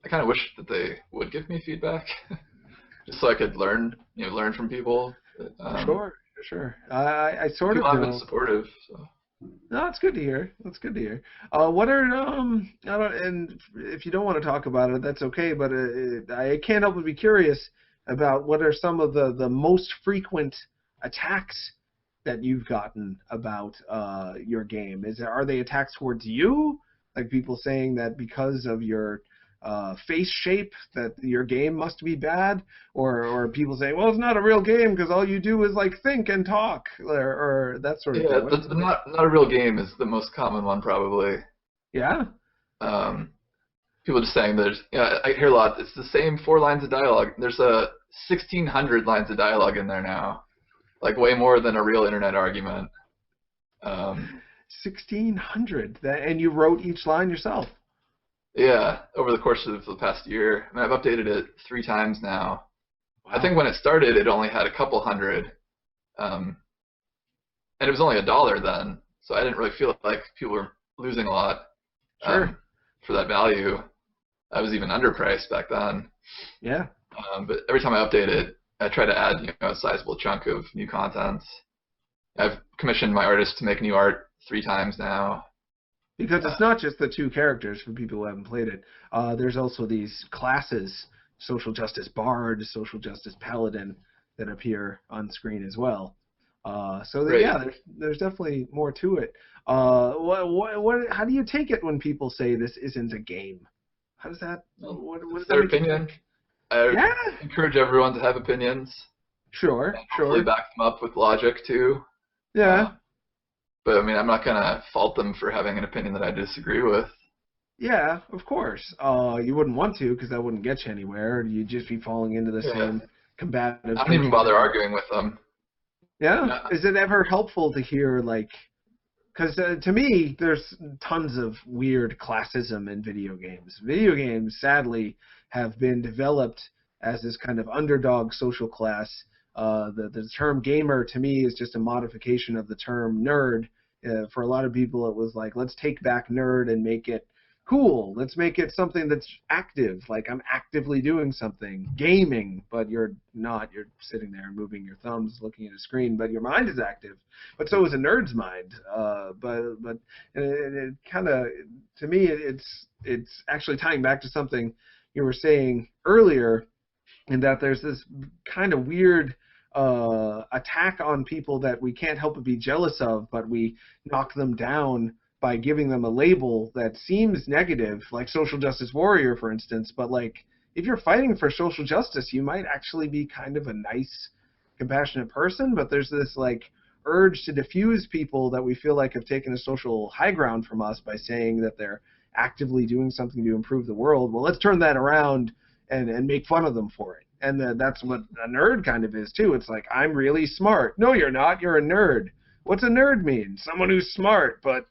I kind of wish that they would give me feedback, just so I could learn from people. But, Sure. I sort of people have know. been supportive. So. No, it's good to hear. That's good to hear. What are I don't, and if you don't want to talk about it, that's okay. But I can't help but be curious about what are some of the most frequent attacks that you've gotten about your game. Are they attacks towards you? Like people saying that because of your face shape that your game must be bad, or people say, well, it's not a real game because all you do is like think and talk, or that sort of Yeah, thing. not a real game is the most common one probably. Yeah. Um, People just saying I hear a lot. It's the same 4 lines of dialogue. There's 1,600 lines of dialogue in there now, like way more than a real internet argument. 1,600. And you wrote each line yourself. Yeah, over the course of the past year. I mean, I've updated it 3 times now. Wow. I think when it started, it only had a couple hundred, and it was only $1 then, so I didn't really feel like people were losing a lot Sure. for that value. I was even underpriced back then. Yeah. But every time I update it, I try to add a sizable chunk of new content. I've commissioned my artist to make new art 3 times now. Because it's not just the 2 characters for people who haven't played it. There's also these classes, social justice bard, social justice paladin, that appear on screen as well. Right. Yeah, there's definitely more to it. How do you take it when people say this isn't a game? How does that? What does It's that their make you opinion. think? I Yeah. encourage everyone to have opinions. Sure. And hopefully Sure. back them up with logic too. Yeah. But I mean, I'm not gonna fault them for having an opinion that I disagree with. Yeah, of course. You wouldn't want to because that wouldn't get you anywhere. You'd just be falling into the Yeah. same combative. I don't even thinking. bother arguing with them. Yeah. Yeah. Is it ever helpful to hear because to me, there's tons of weird classism in video games. Video games, sadly, have been developed as this kind of underdog social class. The term gamer, to me, is just a modification of the term nerd. For a lot of people, it was like, let's take back nerd and make it cool. Let's make it something that's active, like I'm actively doing something, gaming, but you're not. You're sitting there moving your thumbs, looking at a screen, but your mind is active. But so is a nerd's mind. But it kind of, to me, it's actually tying back to something you were saying earlier, in that there's this kind of weird attack on people that we can't help but be jealous of, but we knock them down by giving them a label that seems negative, like social justice warrior, for instance. But like, if you're fighting for social justice, you might actually be kind of a nice, compassionate person. But there's this like urge to diffuse people that we feel like have taken a social high ground from us by saying that they're actively doing something to improve the world. Well, let's turn that around and make fun of them for it. And that's what a nerd kind of is too. It's like, I'm really smart. No, you're not. You're a nerd. What's a nerd mean? Someone who's smart, but,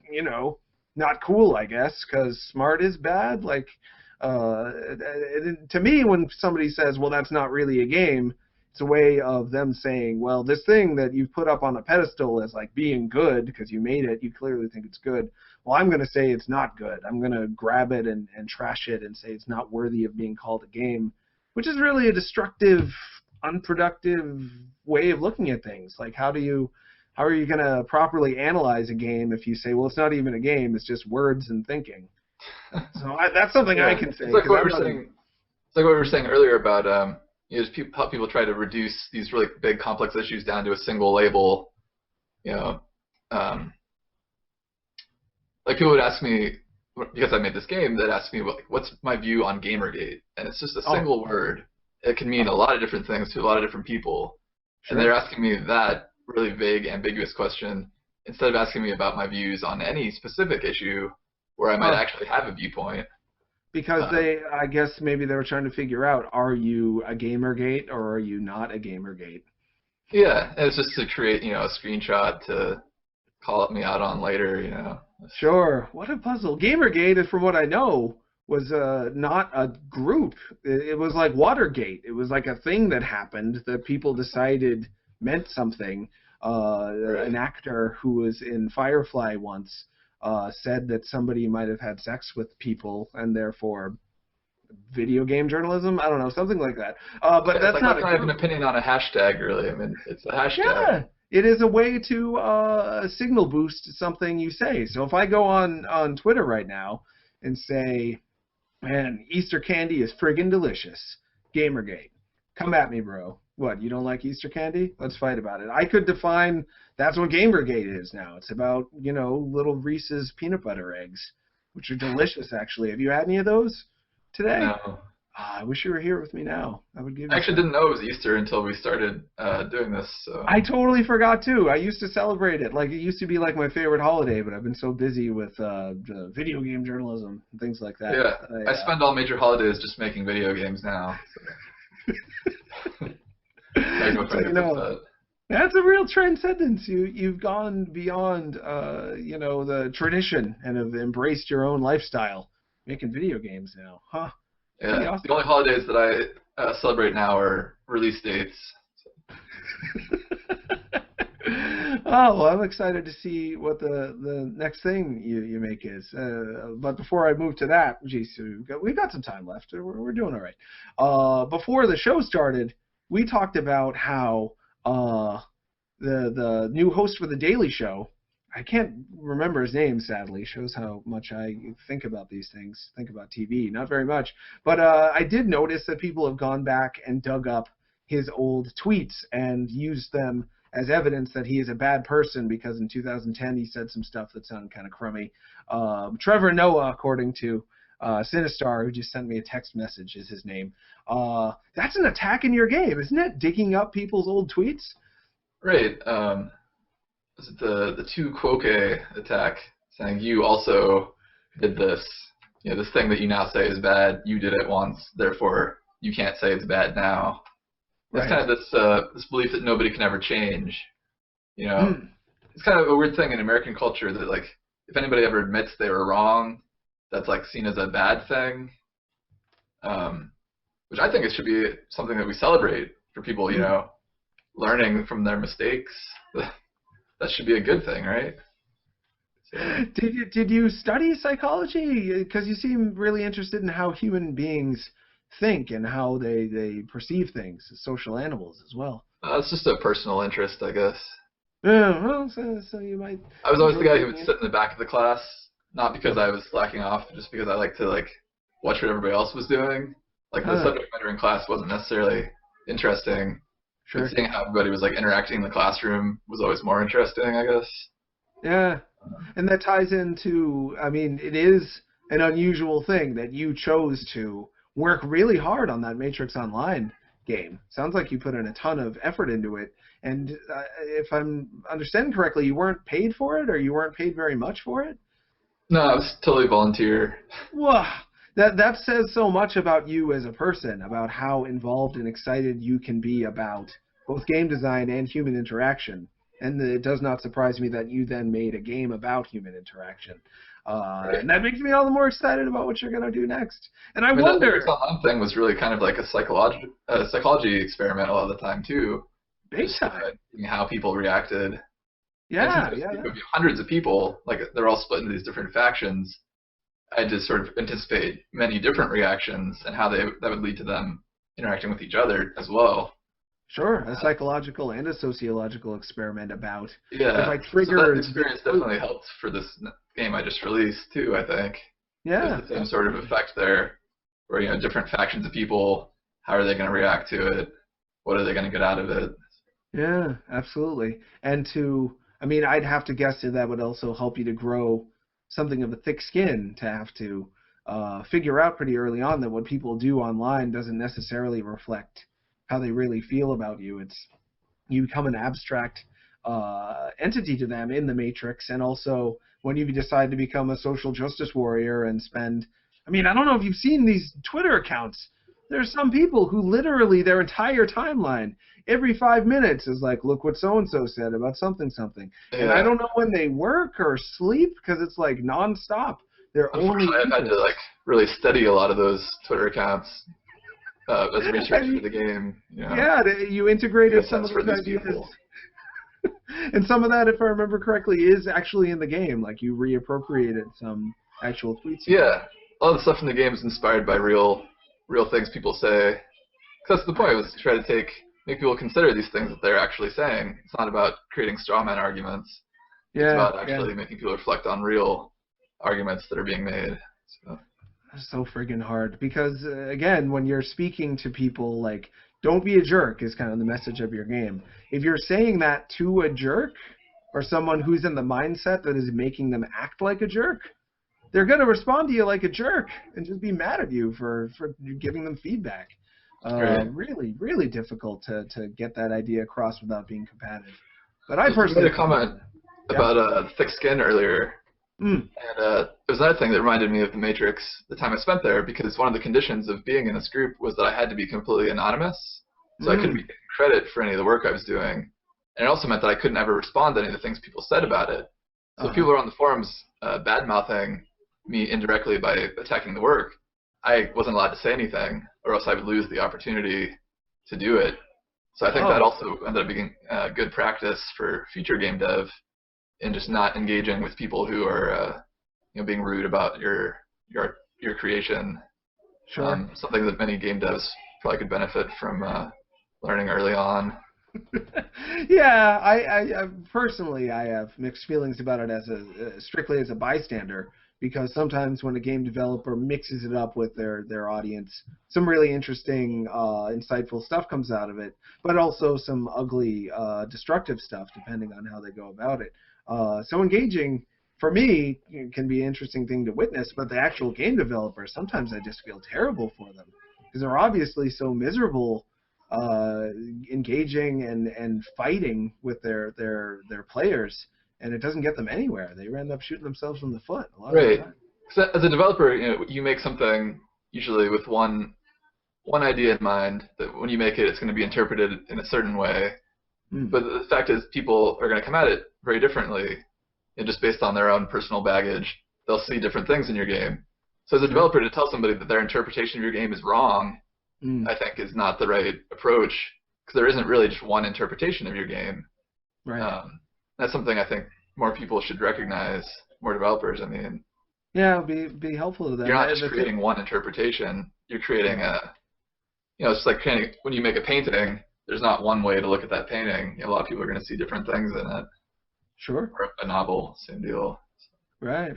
not cool, I guess, because smart is bad. Like, to me, when somebody says, well, that's not really a game, it's a way of them saying, well, this thing that you put up on a pedestal as like being good because you made it, you clearly think it's good. Well, I'm going to say it's not good. I'm going to grab it and trash it and say it's not worthy of being called a game, which is really a destructive, unproductive way of looking at things. Like, how are you going to properly analyze a game if you say, well, it's not even a game, it's just words and thinking? So that's something I can say. It's like what we were saying earlier about just how people try to reduce these really big, complex issues down to a single label. Like people would ask me, because I made this game, they'd ask me, what's my view on Gamergate? And it's just a single word. It can mean a lot of different things to a lot of different people. Sure. And they're asking me that really vague, ambiguous question instead of asking me about my views on any specific issue where I might actually have a viewpoint. Because I guess maybe they were trying to figure out, are you a Gamergate or are you not a Gamergate? Yeah, and it's just to create, a screenshot to call me out on later, Sure. What a puzzle. Gamergate, from what I know, was not a group. It was like Watergate. It was like a thing that happened that people decided meant something. Right. An actor who was in Firefly once said that somebody might have had sex with people and therefore video game journalism. I don't know, something like that. But that's not. I have an opinion on a hashtag, really. I mean, it's a hashtag. Yeah, it is a way to signal boost something you say. So if I go on Twitter right now and say, man, Easter candy is friggin' delicious, Gamergate, come at me, bro. What, you don't like Easter candy? Let's fight about it. I could define that's what Gamergate is now. It's about, little Reese's peanut butter eggs, which are delicious, actually. Have you had any of those? today? No. Ah, I wish you were here with me now. I would give you I actually some. didn't know it was Easter until we started doing this. So I totally forgot too. I used to celebrate it. Like it used to be like my favorite holiday, but I've been so busy with the video game journalism and things like that. yeah, I spend all major holidays just making video games now. So. I don't know if So, I you can know, that. that's a real transcendence. You've gone beyond the tradition and have embraced your own lifestyle, making video games now, huh? Pretty Yeah, awesome. the only holidays that I celebrate now are release dates. Oh, well, I'm excited to see what the next thing you make is. But before I move to that, geez, we've got some time left. We're doing all right. Before the show started, we talked about how the new host for the Daily Show, I can't remember his name, sadly. Shows how much I think about these things, think about TV. Not very much. But I did notice that people have gone back and dug up his old tweets and used them as evidence that he is a bad person because in 2010 he said some stuff that sounded kind of crummy. Trevor Noah, according to Sinistar, who just sent me a text message, is his name. That's an attack in your game, isn't it? Digging up people's old tweets? Right. Was it the two Quoque attack, saying you also did this? You know, this thing that you now say is bad, you did it once, therefore you can't say it's bad now. It's kind of this belief that nobody can ever change. You know, it's kind of a weird thing in American culture that like if anybody ever admits they were wrong, that's like seen as a bad thing. Which I think it should be something that we celebrate for people. You know, learning from their mistakes. That should be a good thing, right? So, Did you study psychology? Because you seem really interested in how human beings think and how they perceive things as social animals as well. it's just a personal interest, I guess. Yeah, well, so you might. I was always the guy who would enjoy sit in the back of the class, not because I was slacking off, just because I like to like watch what everybody else was doing. Like the subject matter in class wasn't necessarily interesting. Sure. But seeing how everybody was like interacting in the classroom was always more interesting, I guess. Yeah, and that ties into, I mean, it is an unusual thing that you chose to work really hard on that Matrix Online game. Sounds like you put in a ton of effort into it. And if I'm understanding correctly, you weren't paid for it, or you weren't paid very much for it? No, I was totally volunteer. Wow. That says so much about you as a person, about how involved and excited you can be about both game design and human interaction. And it does not surprise me that you then made a game about human interaction. Right. And that makes me all the more excited about what you're going to do next. And I mean, wonder... That Online thing was really kind of like a psychology experiment a lot of the time, too. Big Just, time. How people reacted. Yeah, And since yeah. it would be hundreds of people, like they're all split into these different factions, I had to sort of anticipate many different reactions and how that would lead to them interacting with each other as well. Sure, a psychological and a sociological experiment about Yeah, if I trigger... so that experience definitely helped for this game I just released, too, I think. Yeah. There's the same sort of effect there, where, you know, different factions of people, how are they going to react to it? What are they going to get out of it? Yeah, absolutely. And I mean, I'd have to guess that would also help you to grow something of a thick skin to have to figure out pretty early on that what people do online doesn't necessarily reflect how they really feel about you. You become an abstract entity to them in the Matrix, and also when you decide to become a social justice warrior and spend, I mean, I don't know if you've seen these Twitter accounts. There's some people who literally their entire timeline every 5 minutes is like, look what so-and-so said about something. Yeah. And I don't know when they work or sleep because it's like nonstop. They're only I've had to like really study a lot of those Twitter accounts as research for the game. You know? Yeah, you integrated some of for those these ideas. people. And some of that, if I remember correctly, is actually in the game. Like you reappropriated some actual tweets. Yeah, a lot of the stuff in the game is inspired by real things people say. 'Cause that's the point, was to try to make people consider these things that they're actually saying. It's not about creating straw man arguments. Yeah, It's about actually making people reflect on real arguments that are being made. So friggin' hard. Because, again, when you're speaking to people, like, don't be a jerk is kind of the message of your game. If you're saying that to a jerk or someone who's in the mindset that is making them act like a jerk, they're going to respond to you like a jerk and just be mad at you for giving them feedback. Right. Really, really difficult to get that idea across without being combative. But I You personally made a comment about thick skin earlier. Mm. And it was another thing that reminded me of the Matrix, the time I spent there, because one of the conditions of being in this group was that I had to be completely anonymous, so I couldn't be getting credit for any of the work I was doing. And it also meant that I couldn't ever respond to any of the things people said about it. So if people were on the forums bad-mouthing me indirectly by attacking the work, I wasn't allowed to say anything, or else I would lose the opportunity to do it. So I think that also ended up being good practice for future game dev, in just not engaging with people who are being rude about your creation. Sure. Something that many game devs probably could benefit from learning early on. Yeah, I personally I have mixed feelings about it as strictly as a bystander, because sometimes when a game developer mixes it up with their audience, some really interesting, insightful stuff comes out of it, but also some ugly, destructive stuff depending on how they go about it. So engaging, for me, can be an interesting thing to witness, but the actual game developers, sometimes I just feel terrible for them, because they're obviously so miserable engaging and fighting with their players, and it doesn't get them anywhere. They end up shooting themselves in the foot a lot of the time. So as a developer, you make something usually with one idea in mind, that when you make it, it's going to be interpreted in a certain way. But the fact is, people are going to come at it very differently, just based on their own personal baggage. They'll see different things in your game. So as a developer, to tell somebody that their interpretation of your game is wrong, I think is not the right approach, because there isn't really just one interpretation of your game. Right. That's something I think more people should recognize, more developers, I mean. Yeah, be helpful to them. You're not just creating one interpretation. You're creating it's just like when you make a painting, there's not one way to look at that painting. A lot of people are going to see different things in it. Sure. Or a novel, same deal. Right.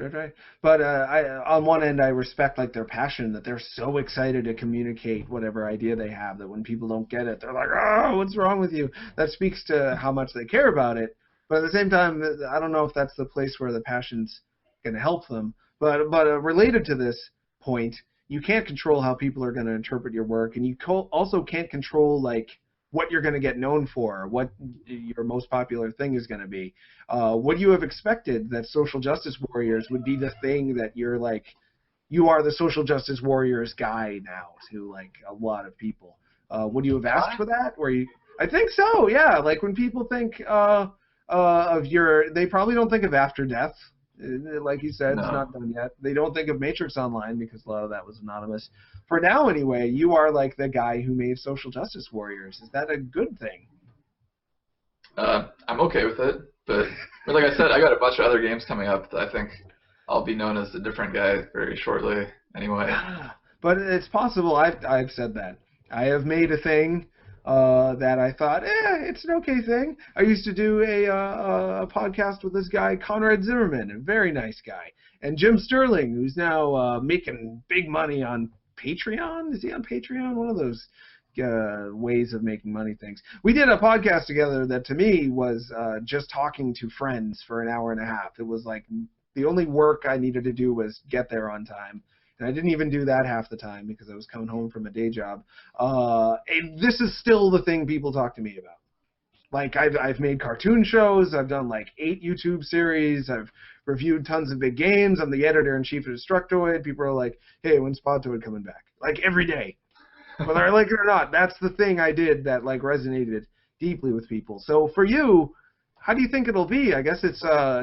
But on one end, I respect their passion, that they're so excited to communicate whatever idea they have, that when people don't get it, they're like, "Oh, what's wrong with you?" That speaks to how much they care about it. But at the same time, I don't know if that's the place where the passion's going to help them. But related to this point, you can't control how people are going to interpret your work, and you also can't control what you're going to get known for, what your most popular thing is going to be. Would you have expected that social justice warriors would be the thing that you're you are the social justice warriors guy now to a lot of people? Would you have asked for that? I think so, yeah. When people think of they probably don't think of After Death. Like you said, It's not done yet. They don't think of Matrix Online, because a lot of that was anonymous. For now, anyway, you are the guy who made Social Justice Warriors. Is that a good thing? I'm okay with it, but like I said, I got a bunch of other games coming up that I think I'll be known as a different guy very shortly anyway. But it's possible. I've said that. I have made a thing that I thought, it's an okay thing. I used to do a podcast with this guy, Conrad Zimmerman, a very nice guy, and Jim Sterling, who's now making big money on Patreon. Is he on Patreon? One of those ways of making money things. We did a podcast together that to me was just talking to friends for an hour and a half. It was the only work I needed to do was get there on time. And I didn't even do that half the time because I was coming home from a day job. And this is still the thing people talk to me about. I've made cartoon shows. I've done 8 YouTube series. I've reviewed tons of big games. I'm the editor-in-chief of Destructoid. People are like, "Hey, when's Podtoid coming back?" Every day. Whether I like it or not, that's the thing I did that resonated deeply with people. So for you, how do you think it'll be? I guess it's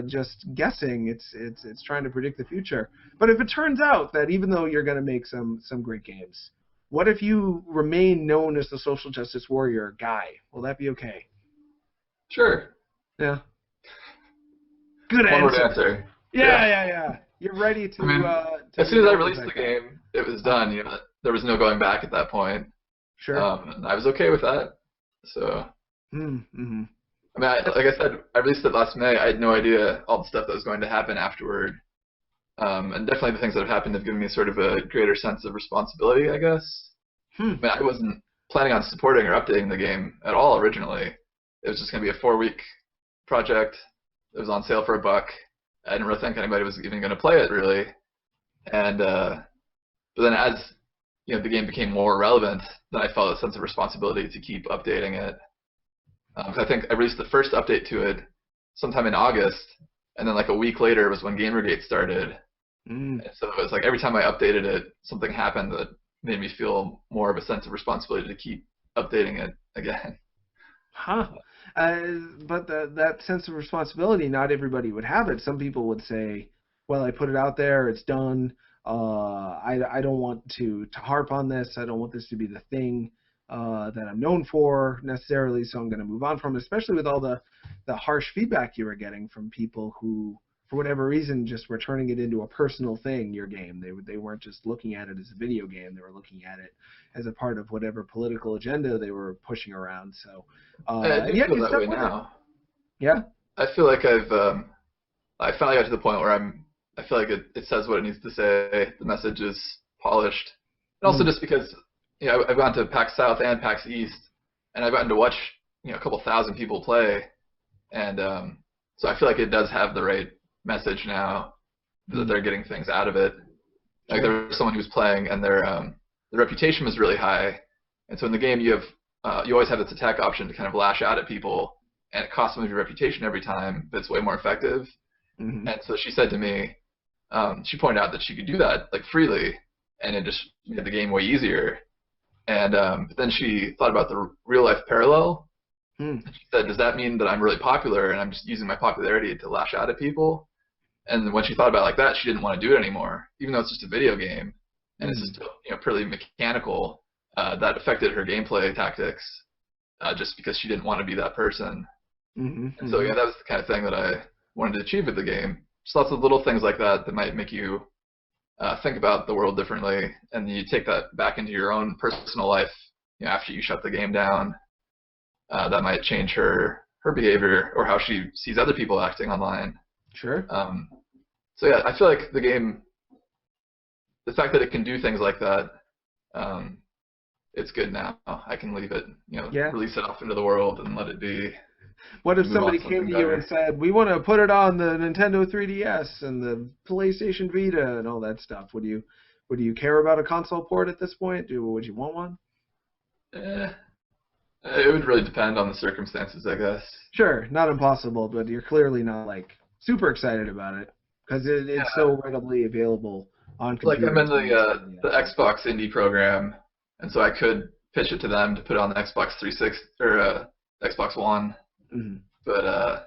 just guessing. It's trying to predict the future. But if it turns out that even though you're going to make some great games, what if you remain known as the social justice warrior guy? Will that be okay? Sure. Yeah. Good answer. One word answer. Yeah. You're ready to. As soon as I released the game, it was done. There was no going back at that point. Sure. And I was okay with that. So. Mm-hmm. I mean, like I said, I released it last May. I had no idea all the stuff that was going to happen afterward. And definitely the things that have happened have given me sort of a greater sense of responsibility, I guess. I mean, I wasn't planning on supporting or updating the game at all originally. It was just going to be a 4-week project. It was on sale for $1. I didn't really think anybody was even going to play it, really. And but then as the game became more relevant, then I felt a sense of responsibility to keep updating it. 'Cause I think I released the first update to it sometime in August, and then like a week later was when Gamergate started. And so it was like every time I updated it, something happened that made me feel more of a sense of responsibility to keep updating it again. Huh. But that sense of responsibility, not everybody would have it. Some people would say, well, I put it out there, it's done. I don't want to harp on this. I don't want this to be the thing that I'm known for necessarily, so I'm going to move on from it, especially with all the harsh feedback you were getting from people who, for whatever reason, just were turning it into a personal thing, your game. They weren't just looking at it as a video game. They were looking at it as a part of whatever political agenda they were pushing around. So, I do yeah, feel you that stuck way with it. now. Yeah? I feel like I finally got to the point where I feel like it says what it needs to say. The message is polished. And also just because, I've gone to PAX South and PAX East, and I've gotten to watch, a couple thousand people play. And so I feel like it does have the right message now, that they're getting things out of it. Like there was someone who was playing, and their reputation was really high. And so in the game, you always have this attack option to kind of lash out at people, and it costs them your reputation every time, but it's way more effective. And so she said to me, she pointed out that she could do that like freely, and it just made the game way easier. And but then she thought about the real life parallel. She said, does that mean that I'm really popular and I'm just using my popularity to lash out at people? And when she thought about it like that, she didn't want to do it anymore, even though it's just a video game and it's just purely mechanical. That affected her gameplay tactics, just because she didn't want to be that person. And so that was the kind of thing that I wanted to achieve with the game. Just lots of little things like that that might make you think about the world differently, and you take that back into your own personal life. After you shut the game down, that might change her behavior or how she sees other people acting online. Sure. So yeah, I feel like the game, the fact that it can do things like that, it's good now. I can leave it, release it off into the world and let it be. What if Move on somebody to came to something you better. and said, we want to put it on the Nintendo 3DS and the PlayStation Vita and all that stuff? Would you care about a console port at this point? Would you want one? It would really depend on the circumstances, I guess. Sure, not impossible, but you're clearly not like super excited about it because it's so readily available on Like computers. I'm in the Xbox Indie program, and so I could pitch it to them to put it on the Xbox 360 or Xbox One. But I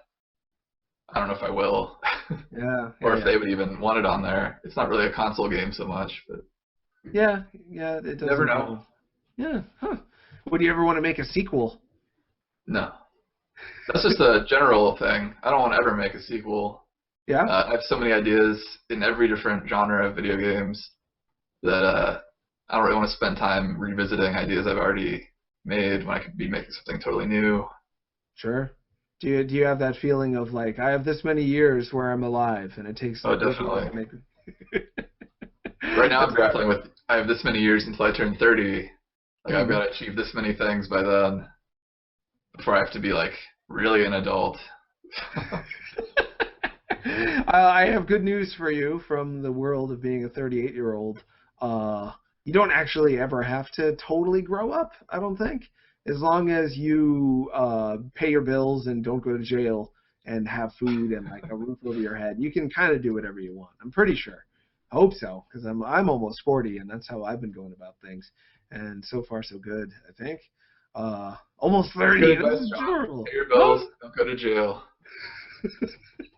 don't know if I will, or if they would even want it on there. It's not really a console game so much, but yeah, it doesn't. never know. Yeah, huh? Would you ever want to make a sequel? No, that's just a general thing. I don't want to ever make a sequel. Yeah. I have so many ideas in every different genre of video games that I don't really want to spend time revisiting ideas I've already made when I could be making something totally new. Sure. Do you have that feeling of like, I have this many years where I'm alive and it takes Oh, this long definitely. to make... Right now I'm grappling with, I have this many years until I turn 30. Like I've got to achieve this many things by then before I have to be like really an adult. I have good news for you from the world of being a 38-year-old. You don't actually ever have to totally grow up, I don't think. As long as you pay your bills and don't go to jail and have food and like a roof over your head, you can kind of do whatever you want. I'm pretty sure. I hope so, because I'm almost 40, and that's how I've been going about things. And so far, so good, I think. Almost 30. Good This advice, is John. terrible. Pay your bills, don't go to jail.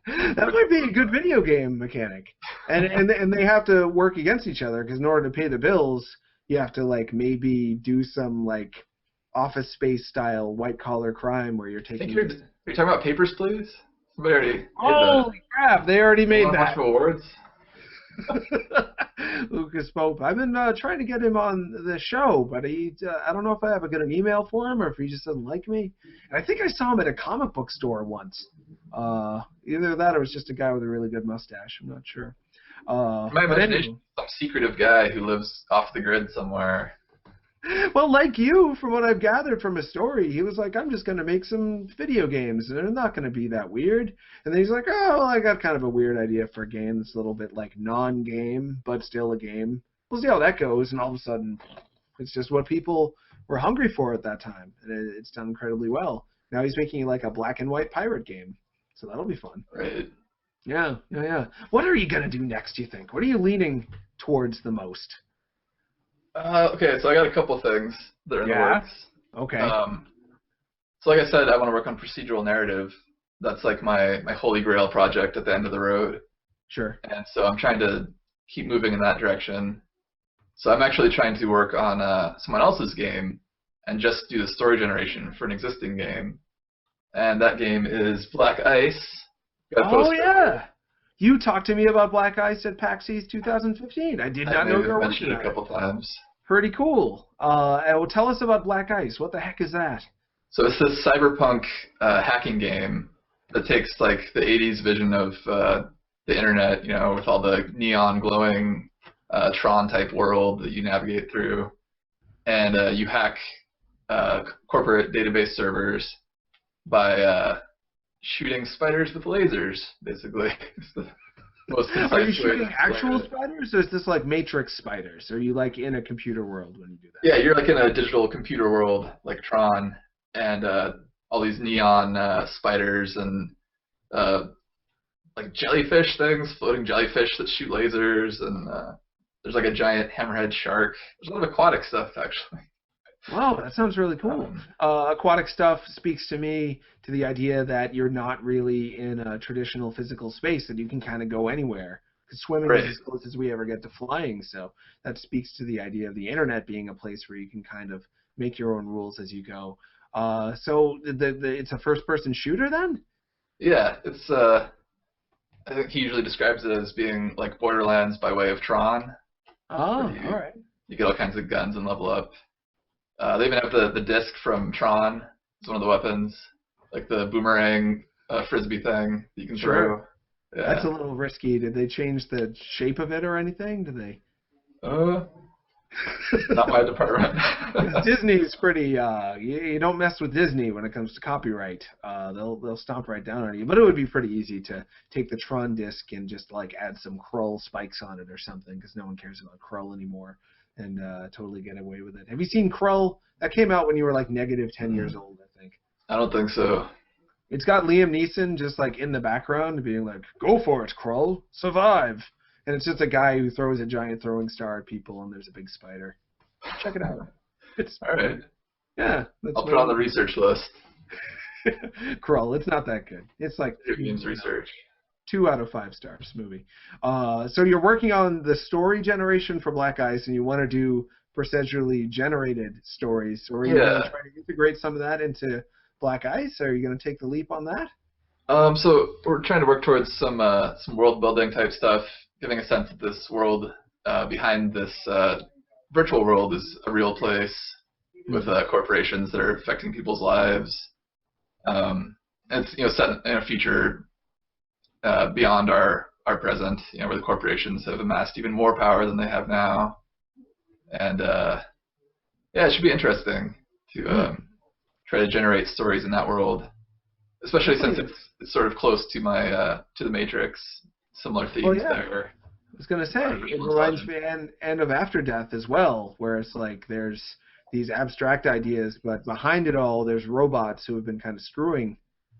That might be a good video game mechanic. And they have to work against each other, because in order to pay the bills, you have to like maybe do some like Office Space style white collar crime where you're I think taking. you're talking about Papers, Please? Somebody already made Holy crap! They already that. made Won a bunch that. of awards. Lucas Pope. I've been trying to get him on the show, but I don't know if I have a good email for him or if he just doesn't like me. And I think I saw him at a comic book store once. Either that or it was just a guy with a really good mustache. I'm not sure. My But imagination anyway. is some secretive guy who lives off the grid somewhere. Well, like you, from what I've gathered from his story, he was like, I'm just going to make some video games, and they're not going to be that weird. And then he's like, oh, well, I got kind of a weird idea for a game that's a little bit like non-game, but still a game. We'll see how that goes, and all of a sudden, it's just what people were hungry for at that time, and it's done incredibly well. Now he's making like a black and white pirate game, so that'll be fun. Right. Yeah. What are you going to do next, do you think? What are you leaning towards the most? Okay, so I got a couple things that are in the works. Okay. So like I said, I want to work on procedural narrative. That's like my holy grail project at the end of the road. Sure. And so I'm trying to keep moving in that direction. So I'm actually trying to work on someone else's game and just do the story generation for an existing game. And that game is Black Ice. Oh, yeah. You talked to me about Black Ice at PAX East 2015. I did not know you were working it on a couple times. Pretty cool. And tell us about Black Ice. What the heck is that? So it's this cyberpunk hacking game that takes like the 80s vision of the internet, you know, with all the neon glowing Tron-type world that you navigate through. And you hack corporate database servers by shooting spiders with lasers, basically. It's the most concise Are you way to shooting explain actual it. spiders, or is this like Matrix spiders? Are you like in a computer world when you do that? Yeah, you're like in a digital computer world, like Tron, and all these neon spiders and like jellyfish things, floating jellyfish that shoot lasers, and there's like a giant hammerhead shark. There's a lot of aquatic stuff, actually. Wow, that sounds really cool. Aquatic stuff speaks to me to the idea that you're not really in a traditional physical space, that you can kind of go anywhere. Because swimming Right. is as close as we ever get to flying, so that speaks to the idea of the internet being a place where you can kind of make your own rules as you go. So it's a first-person shooter then? Yeah, it's I think he usually describes it as being like Borderlands by way of Tron. Oh, Where all right. You get all kinds of guns and level up. They even have the disc from Tron. It's one of the weapons, like the boomerang frisbee thing that you can Sure. throw. Yeah. That's a little risky. Did they change the shape of it or anything? Did they? Not my department. 'Cause Disney's pretty. You don't mess with Disney when it comes to copyright. They'll stomp right down on you. But it would be pretty easy to take the Tron disc and just like add some Krull spikes on it or something, because no one cares about Krull anymore, and totally get away with it. Have you seen Krull? That came out when you were like negative 10 years old, I think. I don't think so. It's got Liam Neeson just like in the background being like, "Go for it, Krull, survive." And it's just a guy who throws a giant throwing star at people, and there's a big spider. Check it out. It's All right. yeah. That's I'll put it on the research list. Krull. It's not that good. It's like Games research. 2 out of 5 stars movie. So you're working on the story generation for Black Ice, and you want to do procedurally generated stories, or are you going to try to integrate some of that into Black Ice? Or are you going to take the leap on that? So we're trying to work towards some world building type stuff, giving a sense that this world behind this virtual world is a real place with corporations that are affecting people's lives. It's set in a future beyond our present, where the corporations have amassed even more power than they have now, and it should be interesting to try to generate stories in that world, especially since it's sort of close to the Matrix. Similar themes there. I was going to say, it reminds me and of After Death as well, where it's like there's these abstract ideas, but behind it all, there's robots who have been kind of screwing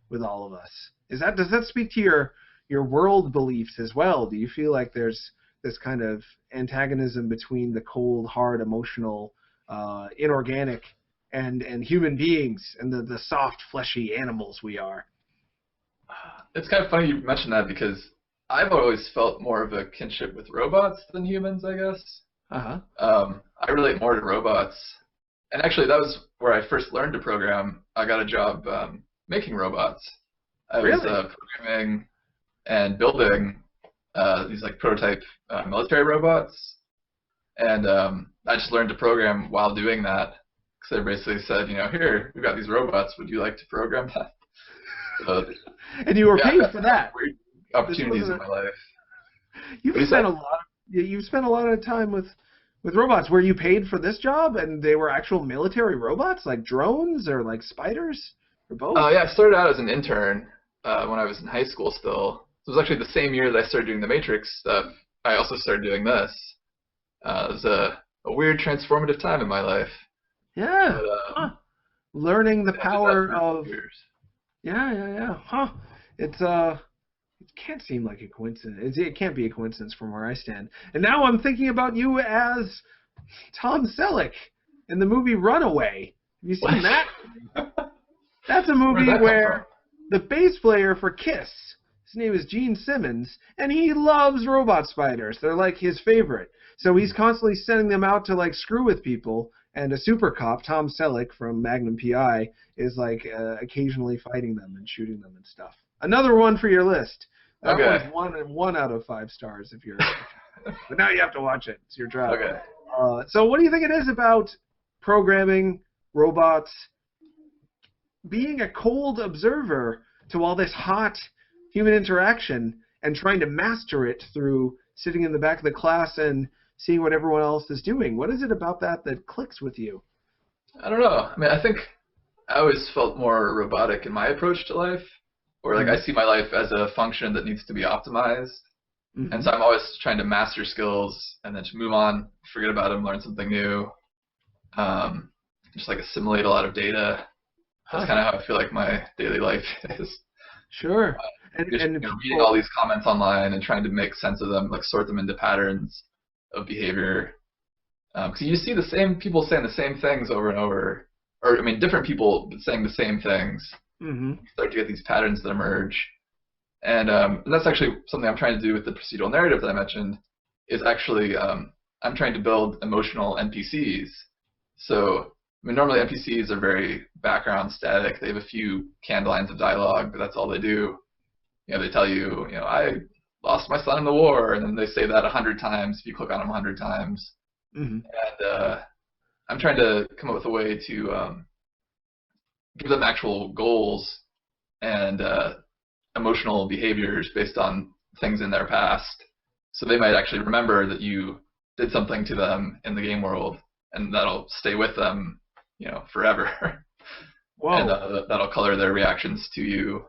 with all of us. Does that speak to your world beliefs as well? Do you feel like there's this kind of antagonism between the cold, hard, emotional, inorganic, and human beings, and the soft, fleshy animals we are? It's kind of funny you mentioned that, because I've always felt more of a kinship with robots than humans, I guess. I relate more to robots. And actually, that was where I first learned to program. I got a job making robots. I was programming and building these like prototype military robots. And I just learned to program while doing that. Because they basically said, here, we've got these robots. Would you like to program that? So, and you were paid for that. Weird opportunities in my life. You've spent a lot of time with with robots. Were you paid for this job, and they were actual military robots, like drones or like spiders, or both? Yeah, I started out as an intern when I was in high school still. So it was actually the same year that I started doing the Matrix stuff. I also started doing this. It was a weird transformative time in my life. Yeah. But, Learning the I did that power for of. years. Yeah. Huh. It's It can't seem like a coincidence. It can't be a coincidence from where I stand. And now I'm thinking about you as Tom Selleck in the movie Runaway. Have you seen that? That's a movie Where'd that come where the bass player for Kiss, his name is Gene Simmons, and he loves robot spiders. They're like his favorite. So he's constantly sending them out to like screw with people. And a super cop, Tom Selleck from Magnum PI, is like occasionally fighting them and shooting them and stuff. Another one for your list. That Okay. one's one out of 5 stars if you're. But now you have to watch it. It's your job. Okay. So what do you think it is about programming robots being a cold observer to all this hot human interaction and trying to master it through sitting in the back of the class and seeing what everyone else is doing? What is it about that clicks with you? I don't know. I mean, I think I always felt more robotic in my approach to life, or like I see my life as a function that needs to be optimized. Mm-hmm. And so I'm always trying to master skills and then just move on, forget about them, learn something new. Just like assimilate a lot of data. That's kind of how I feel like my daily life is. Sure. Just, reading all these comments online and trying to make sense of them, like sort them into patterns of behavior. Because you see the same people saying the same things over and over, or I mean, different people saying the same things. Mm-hmm. Start to get these patterns that emerge, and that's actually something I'm trying to do with the procedural narrative that I mentioned. Is actually I'm trying to build emotional NPCs. So I mean, normally NPCs are very background static. They have a few canned lines of dialogue, but that's all they do. You know, they tell you, I lost my son in the war, and then they say that 100 times if you click on them 100 times. Mm-hmm. And I'm trying to come up with a way to give them actual goals and emotional behaviors based on things in their past. So they might actually remember that you did something to them in the game world, and that'll stay with them, forever. Whoa. And that'll color their reactions to you.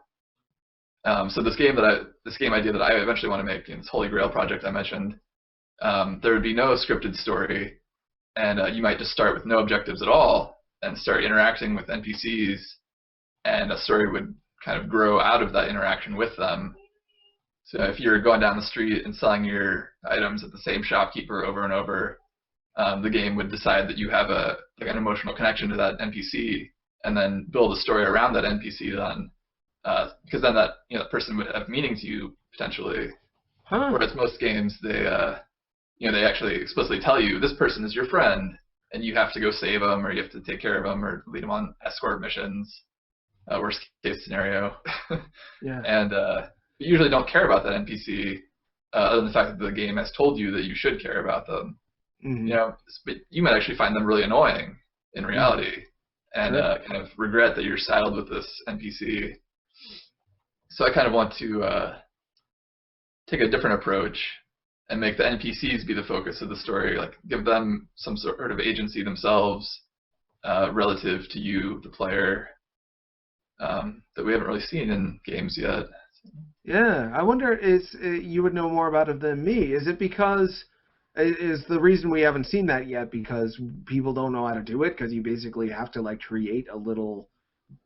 So this game idea that I eventually want to make, this Holy Grail project I mentioned, there would be no scripted story, and you might just start with no objectives at all and start interacting with NPCs, and a story would kind of grow out of that interaction with them. So if you're going down the street and selling your items at the same shopkeeper over and over, the game would decide that you have an emotional connection to that NPC, and then build a story around that NPC then. Because then that person would have meaning to you potentially. Huh. Whereas most games they actually explicitly tell you this person is your friend and you have to go save them or you have to take care of them or lead them on escort missions. Worst case scenario. Yeah. And you usually don't care about that NPC other than the fact that the game has told you that you should care about them. Mm-hmm. But you might actually find them really annoying in reality, and Sure. kind of regret that you're saddled with this NPC. So I kind of want to take a different approach and make the NPCs be the focus of the story, like give them some sort of agency themselves relative to you, the player, that we haven't really seen in games yet. Yeah, I wonder you would know more about it than me. Is it because is the reason we haven't seen that yet because people don't know how to do it? Because you basically have to like create a little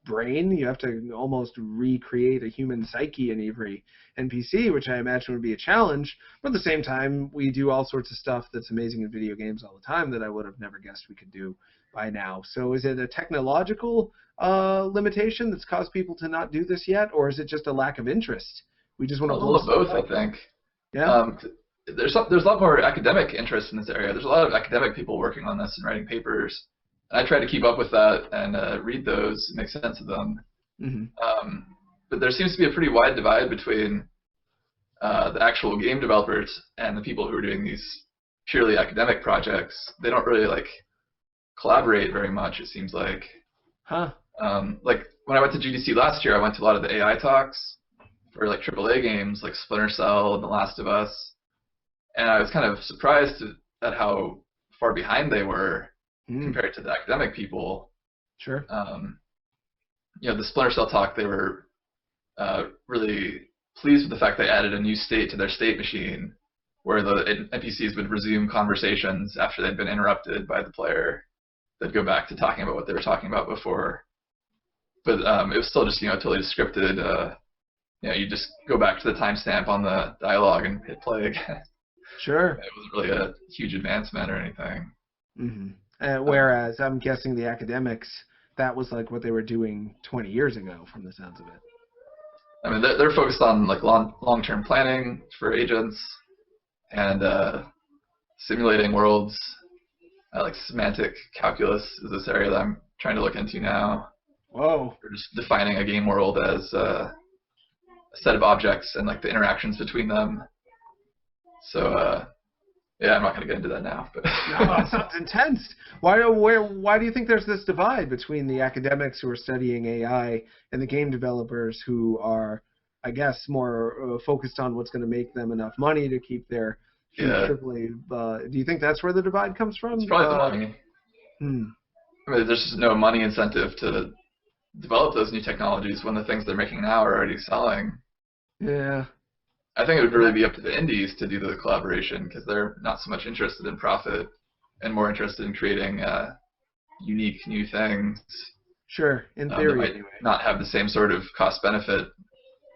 brain. You have to almost recreate a human psyche in every NPC, which I imagine would be a challenge. But at the same time, we do all sorts of stuff that's amazing in video games all the time that I would have never guessed we could do by now. So is it a technological limitation that's caused people to not do this yet, or is it just a lack of interest? We just want to A little of both, I think. Yeah. There's a lot more academic interest in this area. There's a lot of academic people working on this and writing papers. And I try to keep up with that and read those and make sense of them. Mm-hmm. But there seems to be a pretty wide divide between the actual game developers and the people who are doing these purely academic projects. They don't really collaborate very much, it seems like. Huh. Like when I went to GDC last year, I went to a lot of the AI talks for AAA games like Splinter Cell and The Last of Us, and I was kind of surprised at how far behind they were compared to the academic people. Sure. The Splinter Cell talk, they were really pleased with the fact they added a new state to their state machine, where the NPCs would resume conversations after they'd been interrupted by the player. They'd go back to talking about what they were talking about before. But it was still just totally scripted. You just go back to the timestamp on the dialogue and hit play again. Sure. It wasn't really a huge advancement or anything. Mm-hmm. Whereas I'm guessing the academics, that was like what they were doing 20 years ago, from the sounds of it. I mean, they're focused on like long-term planning for agents and simulating worlds. Like semantic calculus is this area that I'm trying to look into now. Whoa. We're just defining a game world as a set of objects and like the interactions between them. So I'm not going to get into that now. But No, that sounds intense. Why do you think there's this divide between the academics who are studying AI and the game developers who are, I guess, more focused on what's going to make them enough money to keep their AAA? Do you think that's where the divide comes from? It's probably the money. I mean, there's just no money incentive to develop those new technologies when the things they're making now are already selling. Yeah. I think it would really be up to the indies to do the collaboration, because they're not so much interested in profit and more interested in creating unique new things. Sure, in theory, that might anyway. not have the same sort of cost-benefit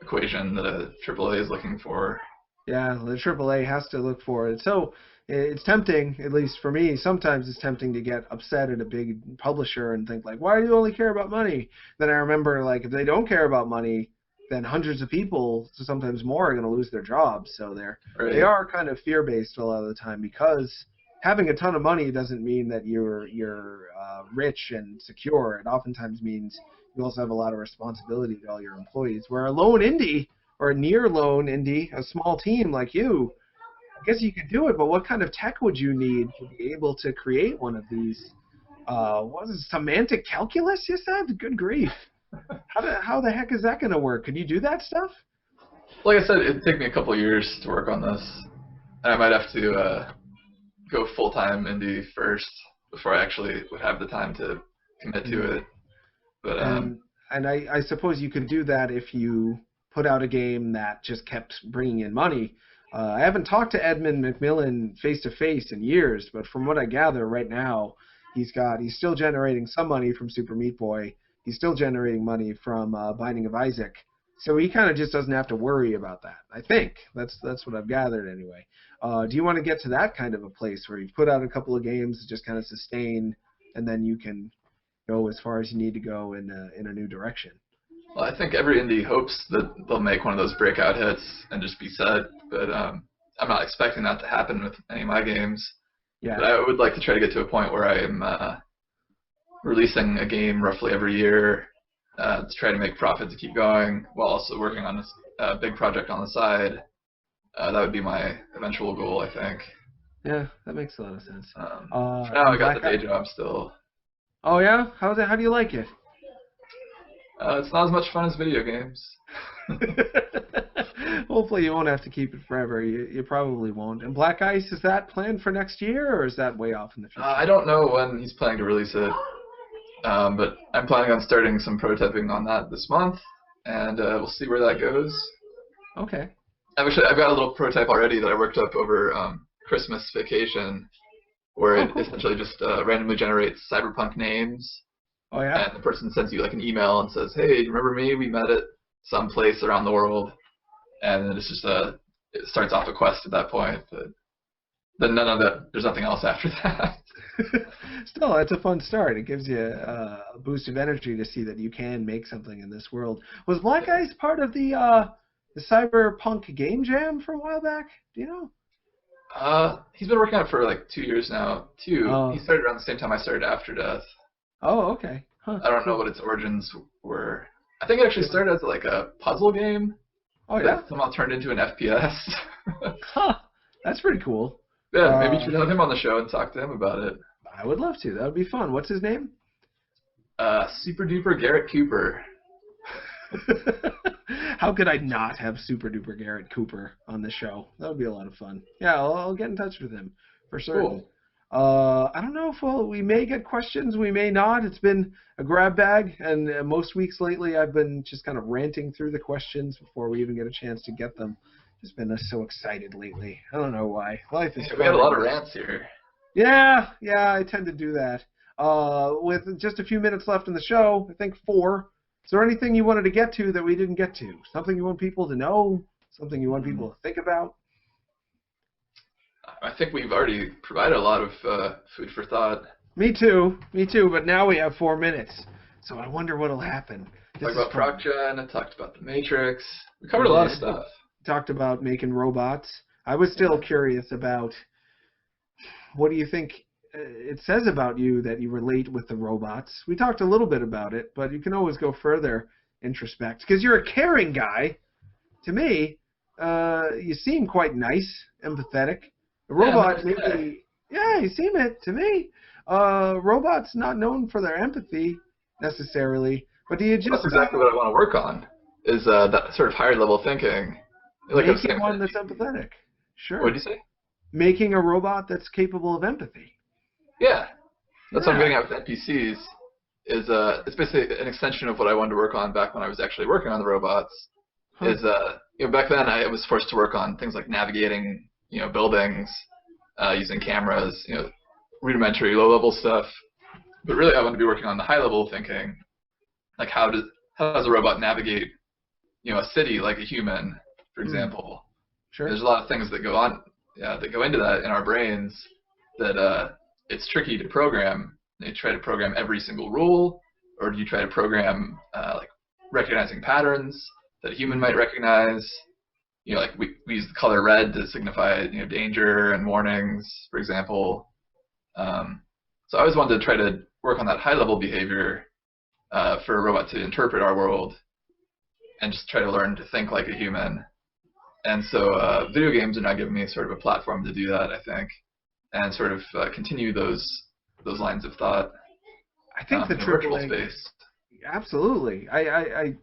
equation that a AAA is looking for. Yeah, the AAA has to look for it. So it's tempting, at least for me, sometimes it's tempting to get upset at a big publisher and think, like, why do you only care about money? Then I remember, like, if they don't care about money, then hundreds of people, sometimes more, are going to lose their jobs. So they are kind of fear-based a lot of the time, because having a ton of money doesn't mean that you're rich and secure. It oftentimes means you also have a lot of responsibility to all your employees. Where a lone indie, or a near lone indie, a small team like you, I guess you could do it, but what kind of tech would you need to be able to create one of these? What is it, semantic calculus, you said? Good grief. How the heck is that going to work? Can you do that stuff? Like I said, it'd take me a couple years to work on this. And I might have to go full-time indie first before I actually would have the time to commit to it. But and I suppose you could do that if you put out a game that just kept bringing in money. I haven't talked to Edmund McMillan face-to-face in years, but from what I gather right now, he's still generating some money from Super Meat Boy. He's still generating money from Binding of Isaac. So he kind of just doesn't have to worry about that. I think that's what I've gathered anyway. Do you want to get to that kind of a place where you've put out a couple of games that just kind of sustain, and then you can go as far as you need to go in a new direction? Well, I think every indie hopes that they'll make one of those breakout hits and just be set. But I'm not expecting that to happen with any of my games. Yeah. But I would like to try to get to a point where I am releasing a game roughly every year to try to make profit to keep going, while also working on this big project on the side. That would be my eventual goal, I think. Yeah, that makes a lot of sense. For now, I got the day job still. Oh yeah? How do you like it? It's not as much fun as video games. Hopefully you won't have to keep it forever. You probably won't. And Black Ice, is that planned for next year, or is that way off in the future? I don't know when he's planning to release it. But I'm planning on starting some prototyping on that this month, and we'll see where that goes. Okay. I've got a little prototype already that I worked up over Christmas vacation, where it essentially just randomly generates cyberpunk names. Oh yeah. And the person sends you like an email and says, "Hey, remember me? We met at some place around the world." And then it's just it starts off a quest at that point, but then there's nothing else after that. Still, it's a fun start. It gives you a boost of energy to see that you can make something in this world. Was Black Ice part of the Cyberpunk Game Jam for a while back? Do you know? He's been working on it for like 2 years now, too. Oh. He started around the same time I started After Death. Oh, okay. Huh. I don't know what its origins were. I think it actually started as like a puzzle game. Oh, yeah? That somehow turned into an FPS. Huh. That's pretty cool. Yeah, maybe you should have him on the show and talk to him about it. I would love to. That would be fun. What's his name? Super Duper Garrett Cooper. How could I not have Super Duper Garrett Cooper on the show? That would be a lot of fun. Yeah, I'll get in touch with him for certain. I don't know if we may get questions, we may not. It's been a grab bag, and most weeks lately I've been just kind of ranting through the questions before we even get a chance to get them. Just been so excited lately. I don't know why. Life is We got a lot of rants here. Yeah, I tend to do that. With just a few minutes left in the show, I think 4. Is there anything you wanted to get to that we didn't get to? Something you want people to know? Something you want people to think about? I think we've already provided a lot of food for thought. Me too, but now we have 4 minutes. So I wonder what'll happen. Talked about ProcGen, I talked about the Matrix. We covered a lot of stuff. Talked about making robots. I was still curious about what do you think it says about you that you relate with the robots. We talked a little bit about it, but you can always go further, introspect. Because you're a caring guy. To me, you seem quite nice, empathetic. The robot, you seem it to me. Robots not known for their empathy necessarily, but do you just... That's exactly what I want to work on, is that sort of higher level thinking. Like making one that's empathetic. Sure. What did you say? Making a robot that's capable of empathy. Yeah. That's what I'm getting at with NPCs. It's basically an extension of what I wanted to work on back when I was actually working on the robots. Back then I was forced to work on things like navigating, buildings, using cameras, rudimentary low-level stuff. But really I want to be working on the high-level thinking, like how does a robot navigate, a city like a human, for example. Sure. There's a lot of things that go into that in our brains that it's tricky to program. You try to program every single rule, or do you try to program like recognizing patterns that a human might recognize? Like we use the color red to signify danger and warnings, for example. So I always wanted to try to work on that high-level behavior for a robot to interpret our world and just try to learn to think like a human. And so video games are now giving me sort of a platform to do that, I think, and sort of continue those lines of thought. I think the virtual space. Absolutely. I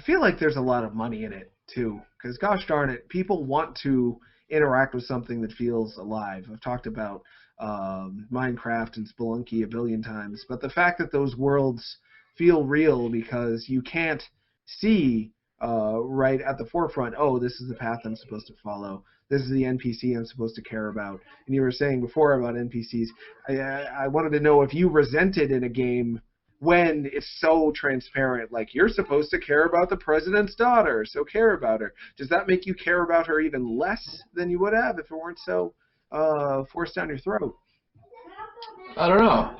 feel like there's a lot of money in it too, because gosh darn it, people want to interact with something that feels alive. I've talked about Minecraft and Spelunky a billion times, but the fact that those worlds feel real because you can't see right at the forefront, oh, this is the path I'm supposed to follow. This is the NPC I'm supposed to care about. And you were saying before about NPCs, I wanted to know if you resented in a game when it's so transparent, like you're supposed to care about the president's daughter, so care about her. Does that make you care about her even less than you would have if it weren't so forced down your throat? I don't know.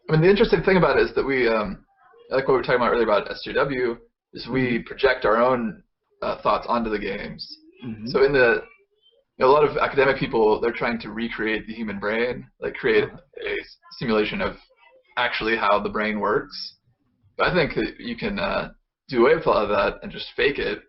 I mean, the interesting thing about it is that we, like what we were talking about earlier about SJW, is we project our own thoughts onto the games. Mm-hmm. So in a lot of academic people, they're trying to recreate the human brain, like create a simulation of actually how the brain works. But I think that you can do away with a lot of that and just fake it,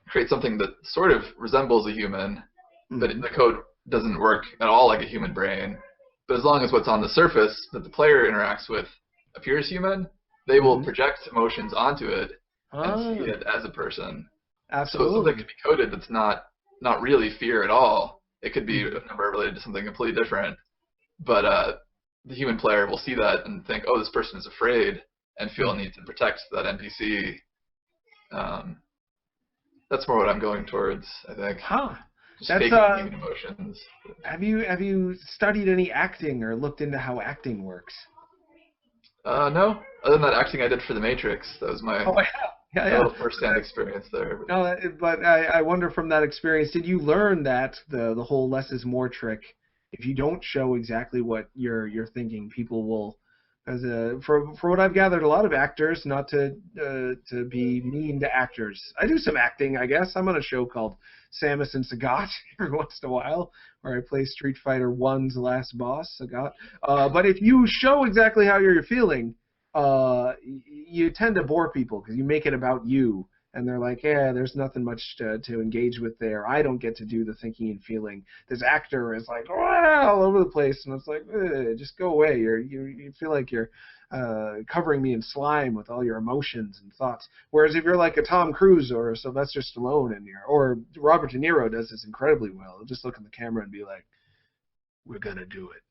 create something that sort of resembles a human, but the code doesn't work at all like a human brain. But as long as what's on the surface that the player interacts with appears human, they will project emotions onto it and see it as a person. Absolutely. So something can be coded that's not really fear at all. It could be a number related to something completely different. But the human player will see that and think, oh, this person is afraid, and feel a need to protect that NPC. That's more what I'm going towards, I think. Just faking human emotions. Have you studied any acting or looked into how acting works? No. Other than that acting I did for The Matrix, that was my little first-hand experience there. No, but I wonder from that experience, did you learn that the whole less is more trick? If you don't show exactly what you're thinking, people will. As for what I've gathered, a lot of actors, not to be mean to actors. I do some acting, I guess. I'm on a show called Samus and Sagat every once in a while, where I play Street Fighter 1's last boss, Sagat. But if you show exactly how you're feeling, you tend to bore people because you make it about you. And they're like, yeah, there's nothing much to engage with there. I don't get to do the thinking and feeling. This actor is like, all over the place. And it's like, just go away. You feel like you're covering me in slime with all your emotions and thoughts. Whereas if you're like a Tom Cruise or Sylvester Stallone or Robert De Niro does this incredibly well, he'll just look in the camera and be like, we're going to do it.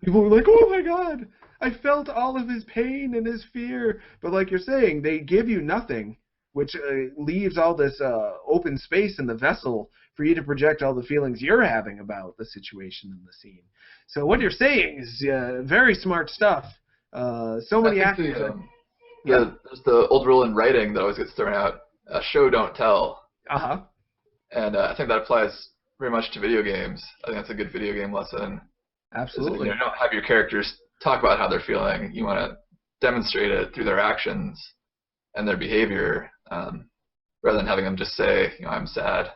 People were like, "Oh my God, I felt all of his pain and his fear." But like you're saying, they give you nothing, which leaves all this open space in the vessel for you to project all the feelings you're having about the situation and the scene. So what you're saying is very smart stuff. So many I think actors. Yeah. there's the old rule in writing that always gets thrown out: show, don't tell. Uh-huh. And I think that applies very much to video games. I think that's a good video game lesson. Absolutely. You don't have your characters talk about how they're feeling. You want to demonstrate it through their actions and their behavior, rather than having them just say, I'm sad.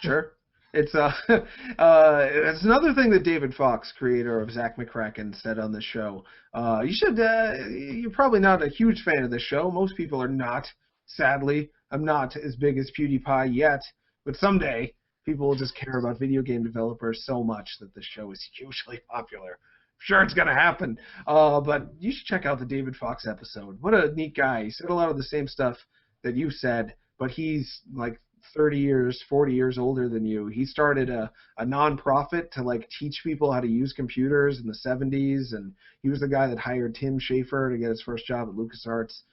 Sure. It's it's another thing that David Fox, creator of Zach McCracken, said on the show. You're probably not a huge fan of this show. Most people are not. Sadly, I'm not as big as PewDiePie yet, but someday people will just care about video game developers so much that the show is hugely popular. Sure, it's gonna happen. But you should check out the David Fox episode. What a neat guy. He said a lot of the same stuff that you said, but he's like 30 years, 40 years older than you. He started a non-profit to like teach people how to use computers in the 70s, and he was the guy that hired Tim Schafer to get his first job at LucasArts.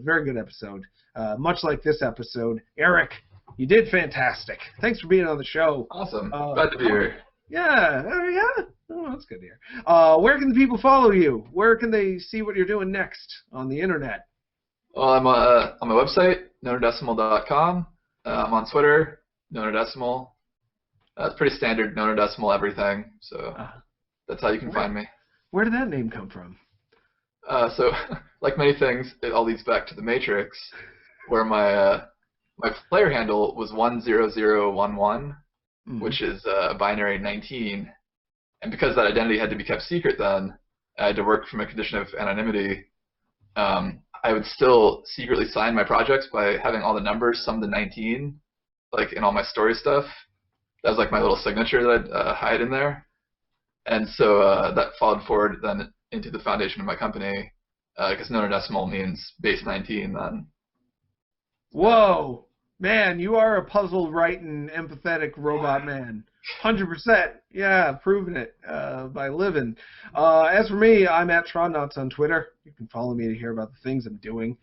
Very good episode. Much like this episode, Eric, you did fantastic. Thanks for being on the show. Awesome. Glad to be here. Yeah. Yeah. Oh, that's good to hear. Where can the people follow you? Where can they see what you're doing next on the internet? Well, I'm on my website, nonodecimal.com. I'm on Twitter, nonodecimal. It's pretty standard, nonodecimal everything. So that's how you can find me. Where did that name come from? So, like many things, it all leads back to the Matrix, where my player handle was 10011, which is binary 19. And because that identity had to be kept secret then, I had to work from a condition of anonymity. I would still secretly sign my projects by having all the numbers summed to 19, like in all my story stuff. That was like my little signature that I'd hide in there. And so that followed forward then into the foundation of my company, because nonodecimal means base 19 then. Whoa, man, you are a puzzle writing, empathetic robot man. 100%. Yeah, proving it by living. As for me, I'm at Tronnuts on Twitter. You can follow me to hear about the things I'm doing.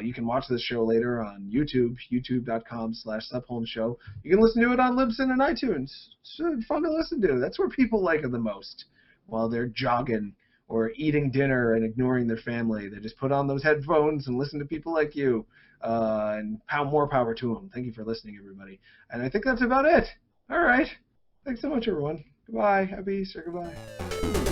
You can watch this show later on YouTube, youtube.com/SupHolmesShow. You can listen to it on Libsyn and iTunes. It's fun to listen to. That's where people like it the most while they're jogging or eating dinner and ignoring their family. They just put on those headphones and listen to people like you. And more power to them. Thank you for listening, everybody. And I think that's about it. All right. Thanks so much, everyone. Goodbye. Happy Easter. Goodbye.